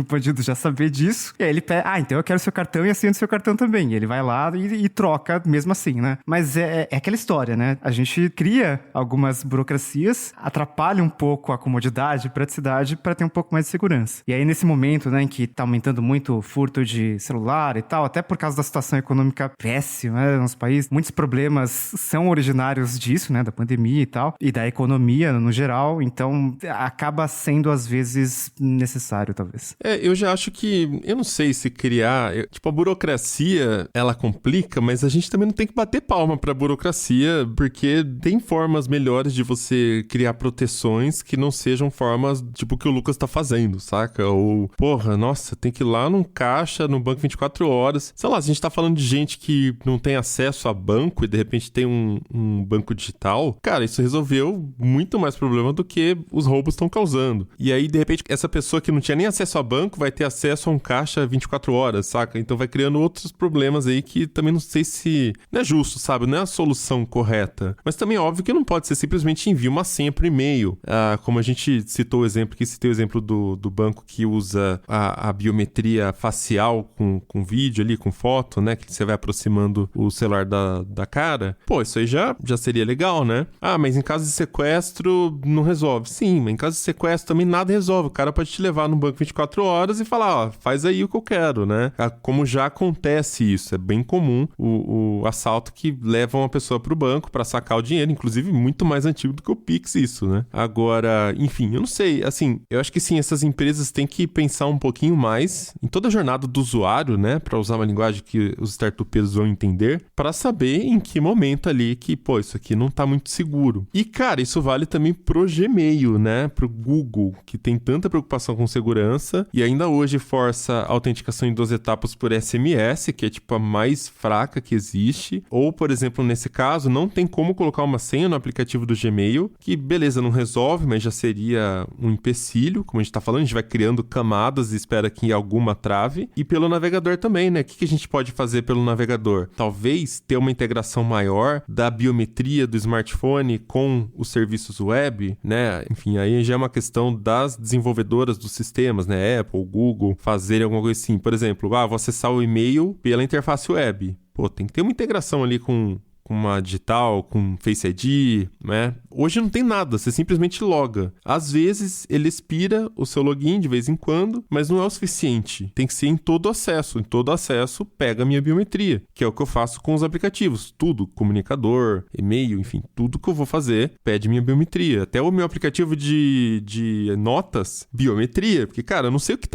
bandido já saber disso. E aí ele pede, então eu quero seu cartão e a senha do seu cartão também. E ele vai lá e troca mesmo assim, né? Mas é aquela história, né? A gente cria algumas burocracias, atrapalha um pouco a comodidade, a praticidade para ter um pouco mais de segurança. E aí nesse momento, né, em que tá aumentando muito o furto de celular e tal, até por causa da situação econômica péssima, né, no nosso país, muitos problemas são originários disso, né, da pandemia e tal, e da economia no geral, então acaba sendo às vezes necessário, talvez. Eu já acho que, eu não sei se criar, a burocracia, ela complica, mas a gente também não tem que bater palma pra burocracia, porque tem formas melhores de você criar proteções que não sejam formas, tipo, que o Lucas tá fazendo, saca? Ou, nossa, tem que ir lá num caixa, no banco 24 horas. Sei lá, se a gente tá falando de gente que não tem acesso a banco e de repente tem um banco digital, cara, isso resolveu muito mais problema do que os roubos estão causando. E aí, de repente, essa pessoa que não tinha nem acesso a banco vai ter acesso a um caixa 24 horas, saca? Então vai criando outros problemas aí que também não sei se... Não é justo, sabe? Não é a solução correta. Mas também é óbvio que não pode ser simplesmente envia uma senha por e-mail. Como a gente citou o exemplo, que citei o exemplo do banco que usa a biometria facial com vídeo ali, com foto, né? Que você vai aproximando o celular da cara. Isso aí já seria legal, né? Mas em caso de sequestro, não resolve. Sim, mas em caso de sequestro também nada resolve. O cara pode te levar no banco 24 horas e falar, faz aí o que eu quero, né? Como já acontece isso, é bem comum o assalto que leva uma pessoa pro banco pra sacar o dinheiro, inclusive muito mais antigo do que o Pix isso, né? Agora, enfim, eu não sei, assim, eu acho que sim, essas empresas têm que pensar um pouquinho mais em toda a jornada do usuário, né? Pra usar uma linguagem que os startupeiros vão entender, pra saber em que momento ali que, isso aqui não tá muito seguro. E, cara, isso vale também pro Gmail, né? Pro Google, que tem tanta preocupação com segurança e ainda hoje força a autenticação em 2 etapas por SMS, que é tipo a mais fraca que existe. Ou, por exemplo, nesse caso, não tem como colocar uma senha no aplicativo do Gmail, que beleza, não resolve, mas já seria um empecilho, como a gente tá falando, a gente vai criando camadas e espera que alguma trave. E pelo navegador também, né? O que a gente pode fazer pelo navegador? Talvez ter uma integração maior da biometria do smartphone com os serviços web, né? Enfim, aí já é uma questão das desenvolvedoras dos sistemas, né? Apple, Google, fazerem alguma coisa assim. Por exemplo, vou acessar o e-mail pela interface web. Tem que ter uma integração ali com uma digital, com Face ID, né? Hoje não tem nada, você simplesmente loga. Às vezes, ele expira o seu login de vez em quando, mas não é o suficiente. Tem que ser em todo acesso. Em todo acesso, pega a minha biometria, que é o que eu faço com os aplicativos. Tudo, comunicador, e-mail, enfim, tudo que eu vou fazer pede minha biometria. Até o meu aplicativo de notas, biometria. Porque, cara, eu não sei o que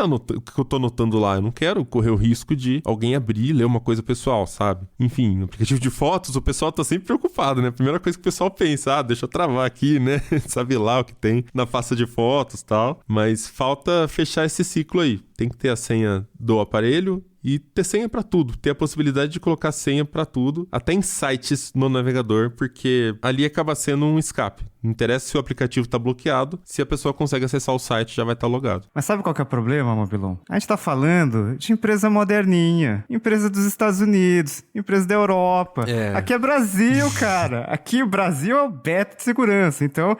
eu tô anotando lá. Eu não quero correr o risco de alguém abrir e ler uma coisa pessoal, sabe? Enfim, no aplicativo de fotos, o pessoal tá sempre preocupado, né? A primeira coisa que o pessoal pensa, deixa eu travar aqui, né? Sabe lá o que tem na pasta de fotos e tal. Mas falta fechar esse ciclo aí. Tem que ter a senha do aparelho e ter senha pra tudo. Ter a possibilidade de colocar senha pra tudo, até em sites no navegador, porque ali acaba sendo um escape. Não interessa se o aplicativo tá bloqueado, se a pessoa consegue acessar o site, já vai estar logado. Mas sabe qual que é o problema, Mobilon? A gente tá falando de empresa moderninha, empresa dos Estados Unidos, empresa da Europa. Aqui é Brasil, cara. Aqui o Brasil é o beta de segurança. Então,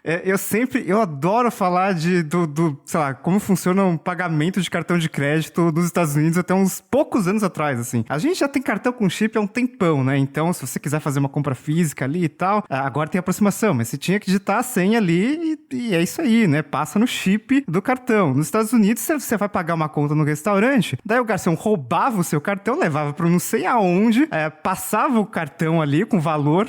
eu adoro falar sei lá, como funciona um pagamento de cartão de crédito dos Estados Unidos até uns poucos anos atrás, assim. A gente já tem cartão com chip há um tempão, né? Então, se você quiser fazer uma compra física ali e tal, agora tem aproximação, mas você tinha que digitar a senha ali e é isso aí, né? Passa no chip do cartão. Nos Estados Unidos, você vai pagar uma conta no restaurante, daí o garçom roubava o seu cartão, levava para não sei aonde, passava o cartão ali com valor,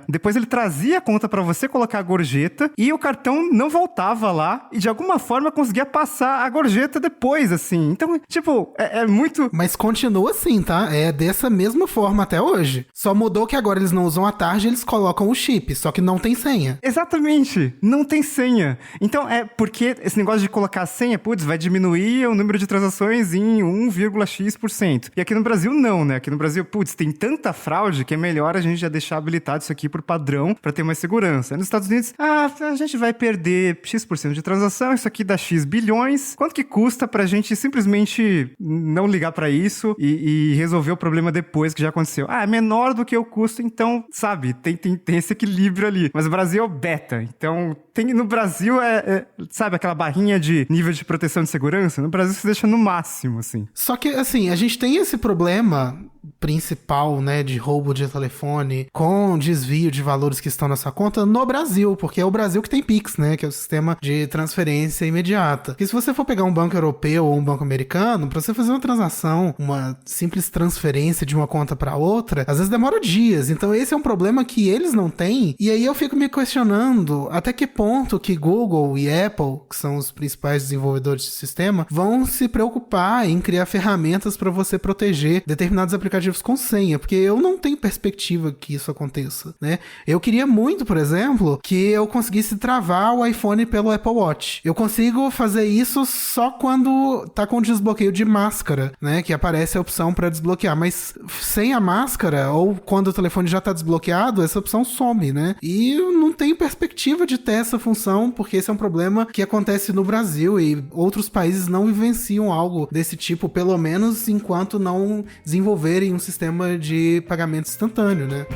depois ele trazia a conta para você colocar a gorjeta e o cartão não voltava lá e de alguma forma conseguia passar a gorjeta depois, assim. Então, tipo, é muito... Mas continua assim, tá? É dessa mesma forma até hoje. Só mudou que agora eles não usam a tarja, eles colocam o chip, só que não tem senha. Exatamente, não tem senha. Então, é porque esse negócio de colocar a senha, putz, vai diminuir o número de transações em 1,x%. E aqui no Brasil, não, né? Aqui no Brasil, putz, tem tanta fraude que é melhor a gente já deixar habilitado isso aqui por padrão pra ter mais segurança. Nos Estados Unidos, a gente vai perder X% de transação, isso aqui dá X bilhões. Quanto que custa pra gente simplesmente não ligar pra isso e resolver o problema depois que já aconteceu? É menor do que o custo, então, sabe, tem esse equilíbrio ali. Mas o Brasil é o beta, então no Brasil sabe, aquela barrinha de nível de proteção de segurança? No Brasil se deixa no máximo, assim. Só que, assim, a gente tem esse problema principal, né, de roubo de telefone com desvio de valores que estão na sua conta no Brasil, porque é o Brasil que tem Pix, né, que é o sistema de transferência imediata. E se você for pegar um banco europeu ou um banco americano, pra você fazer uma transação, uma simples transferência de uma conta pra outra, às vezes demora dias. Então esse é um problema que eles não têm, e aí eu fico me questionando até que ponto que Google e Apple, que são os principais desenvolvedores de sistema, vão se preocupar em criar ferramentas para você proteger determinados aplicativos com senha, porque eu não tenho perspectiva que isso aconteça, né? Eu queria muito, por exemplo, que eu conseguisse travar o iPhone pelo Apple Watch. Eu consigo fazer isso só quando tá com desbloqueio de máscara, né? Que aparece a opção para desbloquear, mas sem a máscara ou quando o telefone já tá desbloqueado, essa opção some, né? E eu não tenho perspectiva de ter essa função, porque esse é um problema que acontece no Brasil e outros países não vivenciam algo desse tipo, pelo menos enquanto não desenvolverem um sistema de pagamento instantâneo, né?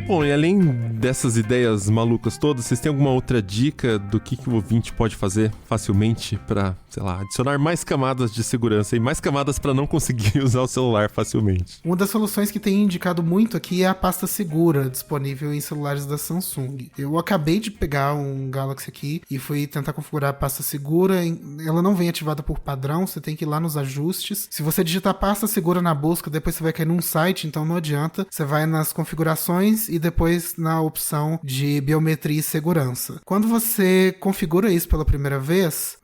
Bom, e além dessas ideias malucas todas, vocês têm alguma outra dica do que o ouvinte pode fazer facilmente pra, sei lá, adicionar mais camadas de segurança e mais camadas pra não conseguir usar o celular facilmente? Uma das soluções que tem indicado muito aqui é a pasta segura, disponível em celulares da Samsung. Eu acabei de pegar um Galaxy aqui e fui tentar configurar a pasta segura. Ela não vem ativada por padrão, você tem que ir lá nos ajustes. Se você digitar pasta segura na busca, depois você vai cair num site, então não adianta. Você vai nas configurações e depois na opção de biometria e segurança. Quando você configura isso pela primeira vez,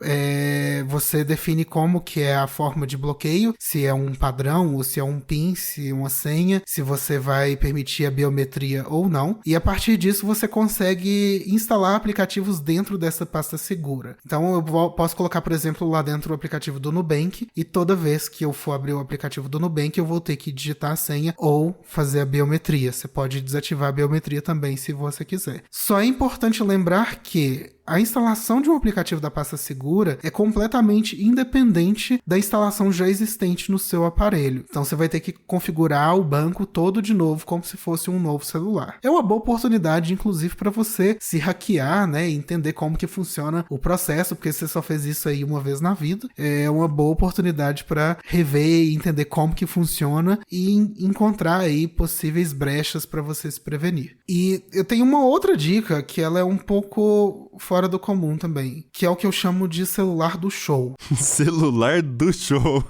você define como que é a forma de bloqueio, se é um padrão ou se é um PIN, se é uma senha, se você vai permitir a biometria ou não. E a partir disso você consegue instalar aplicativos dentro dessa pasta segura. Então eu posso colocar, por exemplo, lá dentro o aplicativo do Nubank e toda vez que eu for abrir o aplicativo do Nubank eu vou ter que digitar a senha ou fazer a biometria. Você pode desativar a biometria também, se você quiser. Só é importante lembrar que a instalação de um aplicativo da pasta segura é completamente independente da instalação já existente no seu aparelho. Então você vai ter que configurar o banco todo de novo, como se fosse um novo celular. É uma boa oportunidade, inclusive, para você se hackear, né, e entender como que funciona o processo, porque você só fez isso aí uma vez na vida. É uma boa oportunidade para rever e entender como que funciona e encontrar aí possíveis brechas para você se prevenir. E eu tenho uma outra dica que ela é um pouco fora do comum também, que é o que eu chamo de celular do show. Celular do show.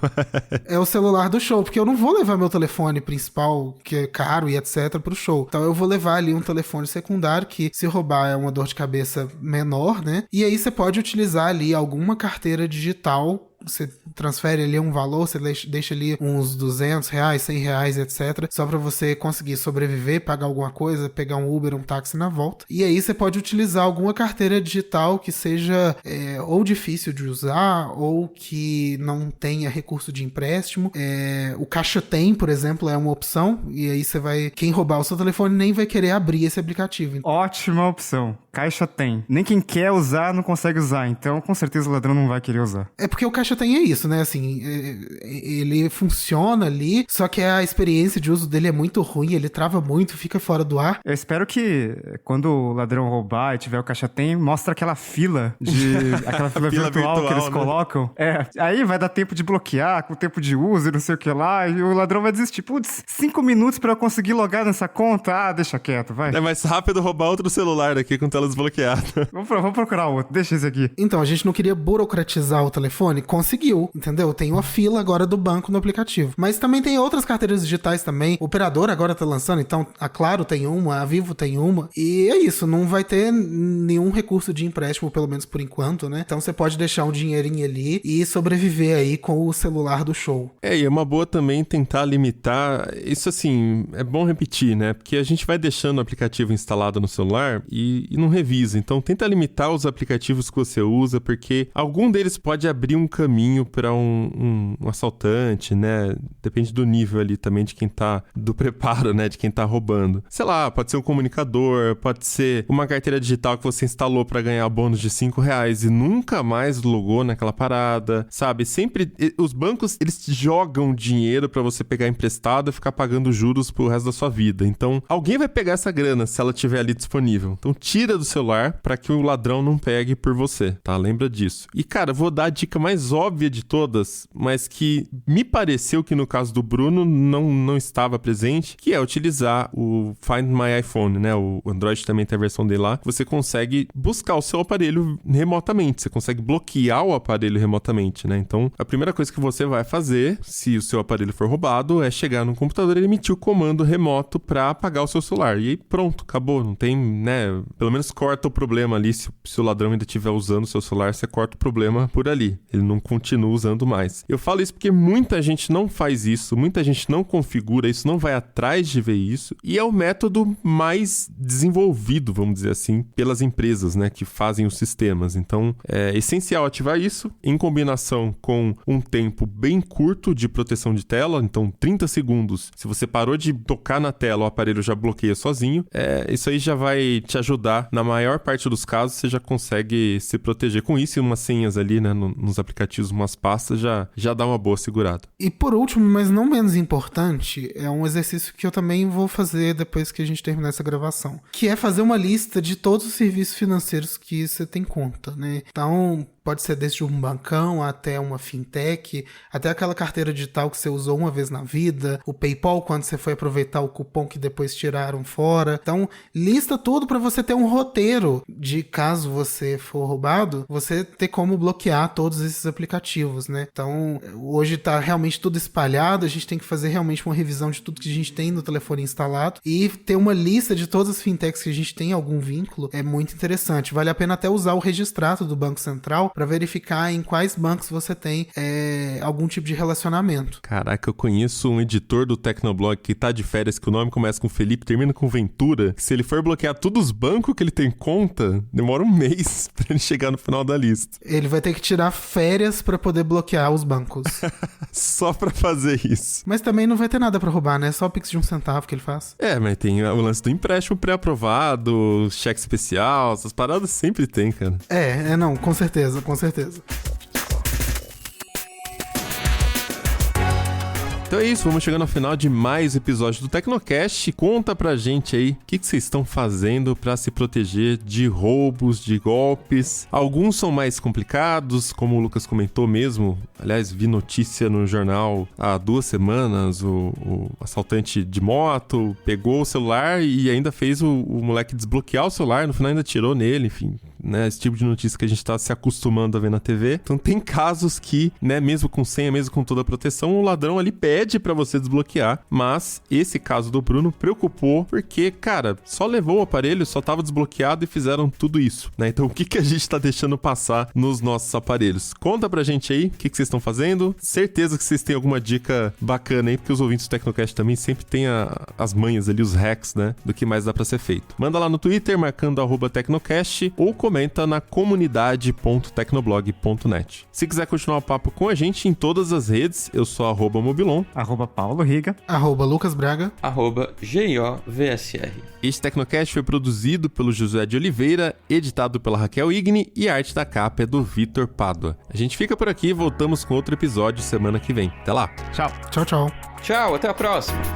É o celular do show, porque eu não vou levar meu telefone principal, que é caro e etc, pro show. Então eu vou levar ali um telefone secundário, que se roubar é uma dor de cabeça menor, né? E aí você pode utilizar ali alguma carteira digital. Você transfere ali um valor, você deixa ali uns R$200, R$100, etc. Só pra você conseguir sobreviver, pagar alguma coisa, pegar um Uber, um táxi na volta. E aí você pode utilizar alguma carteira digital que seja ou difícil de usar, ou que não tenha recurso de empréstimo. O Caixa Tem, por exemplo, é uma opção. E aí quem roubar o seu telefone nem vai querer abrir esse aplicativo. Ótima opção. Caixa Tem. Nem quem quer usar não consegue usar, então com certeza o ladrão não vai querer usar. É porque o Caixa Tem é isso, né? Assim, ele funciona ali, só que a experiência de uso dele é muito ruim, ele trava muito, fica fora do ar. Eu espero que quando o ladrão roubar e tiver o Caixa Tem, mostra aquela fila aquela fila virtual que eles colocam. Aí vai dar tempo de bloquear, com tempo de uso e não sei o que lá, e o ladrão vai desistir. Putz, 5 minutos pra eu conseguir logar nessa conta? Ah, deixa quieto, vai. É mais rápido roubar outro celular aqui com o telefone tela desbloqueada. Vamos procurar outro, deixa esse aqui. Então, a gente não queria burocratizar o telefone? Conseguiu, entendeu? Tem uma fila agora do banco no aplicativo. Mas também tem outras carteiras digitais também. O operador agora tá lançando, então a Claro tem uma, a Vivo tem uma. E é isso, não vai ter nenhum recurso de empréstimo, pelo menos por enquanto, né? Então você pode deixar um dinheirinho ali e sobreviver aí com o celular do show. E é uma boa também tentar limitar. Isso assim, é bom repetir, né? Porque a gente vai deixando o aplicativo instalado no celular e não revisa. Então tenta limitar os aplicativos que você usa, porque algum deles pode abrir um caminho para um assaltante, né? Depende do nível ali também de quem tá, do preparo, né? De quem tá roubando. Sei lá, pode ser um comunicador, pode ser uma carteira digital que você instalou para ganhar bônus de R$5 e nunca mais logou naquela parada, sabe? Sempre, os bancos, eles jogam dinheiro para você pegar emprestado e ficar pagando juros pro resto da sua vida. Então, alguém vai pegar essa grana se ela estiver ali disponível. Então, tira do celular para que o ladrão não pegue por você, tá? Lembra disso. E, cara, vou dar a dica mais óbvia de todas, mas que me pareceu que no caso do Bruno não estava presente, que é utilizar o Find My iPhone, né? O Android também tem a versão dele lá. Você consegue buscar o seu aparelho remotamente. Você consegue bloquear o aparelho remotamente, né? Então, a primeira coisa que você vai fazer, se o seu aparelho for roubado, é chegar no computador e emitir o comando remoto para apagar o seu celular. E aí, pronto, acabou. Não tem, né? Pelo menos corta o problema ali. Se o ladrão ainda estiver usando o seu celular, você corta o problema por ali. Ele não continua usando mais. Eu falo isso porque muita gente não faz isso, muita gente não configura isso, não vai atrás de ver isso. E é o método mais desenvolvido, vamos dizer assim, pelas empresas, né? Que fazem os sistemas. Então, é essencial ativar isso em combinação com um tempo bem curto de proteção de tela. Então, 30 segundos. Se você parou de tocar na tela, o aparelho já bloqueia sozinho. Isso aí já vai te ajudar. Na maior parte dos casos, você já consegue se proteger com isso. E umas senhas ali, né? Nos aplicativos, umas pastas, já dá uma boa segurada. E por último, mas não menos importante, é um exercício que eu também vou fazer depois que a gente terminar essa gravação. Que é fazer uma lista de todos os serviços financeiros que você tem conta, né? Então, pode ser desde um bancão até uma fintech, até aquela carteira digital que você usou uma vez na vida, o PayPal quando você foi aproveitar o cupom que depois tiraram fora. Então, lista tudo para você ter um roteiro de caso você for roubado, você ter como bloquear todos esses aplicativos, né? Então, hoje tá realmente tudo espalhado, a gente tem que fazer realmente uma revisão de tudo que a gente tem no telefone instalado e ter uma lista de todas as fintechs que a gente tem algum vínculo é muito interessante. Vale a pena até usar o registrato do Banco Central para verificar em quais bancos você tem algum tipo de relacionamento. Caraca, eu conheço um editor do Tecnoblog que tá de férias, que o nome começa com Felipe, termina com Ventura. Se ele for bloquear todos os bancos que ele tem conta, demora um mês pra ele chegar no final da lista. Ele vai ter que tirar férias para poder bloquear os bancos. Só pra fazer isso. Mas também não vai ter nada pra roubar, né? Só o Pix de 1 centavo que ele faz. Mas tem o lance do empréstimo pré-aprovado, cheque especial, essas paradas sempre tem, cara. Não, com certeza, com certeza. Então é isso, vamos chegando ao final de mais um episódio do Tecnocast. Conta pra gente aí o que vocês estão fazendo pra se proteger de roubos, de golpes. Alguns são mais complicados, como o Lucas comentou mesmo. Aliás, vi notícia no jornal há 2 semanas, o assaltante de moto pegou o celular e ainda fez o moleque desbloquear o celular, no final ainda tirou nele, enfim, né, esse tipo de notícia que a gente tá se acostumando a ver na TV. Então tem casos que, né, mesmo com senha, mesmo com toda a proteção, o ladrão ali pede pra você desbloquear, mas esse caso do Bruno preocupou porque, cara, só levou o aparelho, só tava desbloqueado e fizeram tudo isso, né? Então o que a gente tá deixando passar nos nossos aparelhos? Conta pra gente aí o que vocês estão fazendo. Certeza que vocês têm alguma dica bacana aí, porque os ouvintes do Tecnocast também sempre têm as manhas ali, os hacks, né, do que mais dá pra ser feito. Manda lá no Twitter, marcando @Tecnocast, ou comenta na comunidade.tecnoblog.net. Se quiser continuar o papo com a gente em todas as redes, eu sou @Mobilon, @Paulo Riga, @Lucas Braga, @GIOVSR. Este Tecnocast foi produzido pelo Josué de Oliveira, editado pela Raquel Igni e a arte da capa é do Vitor Pádua. A gente fica por aqui e voltamos com outro episódio semana que vem. Até lá! tchau! Tchau, tchau. Tchau, até a próxima.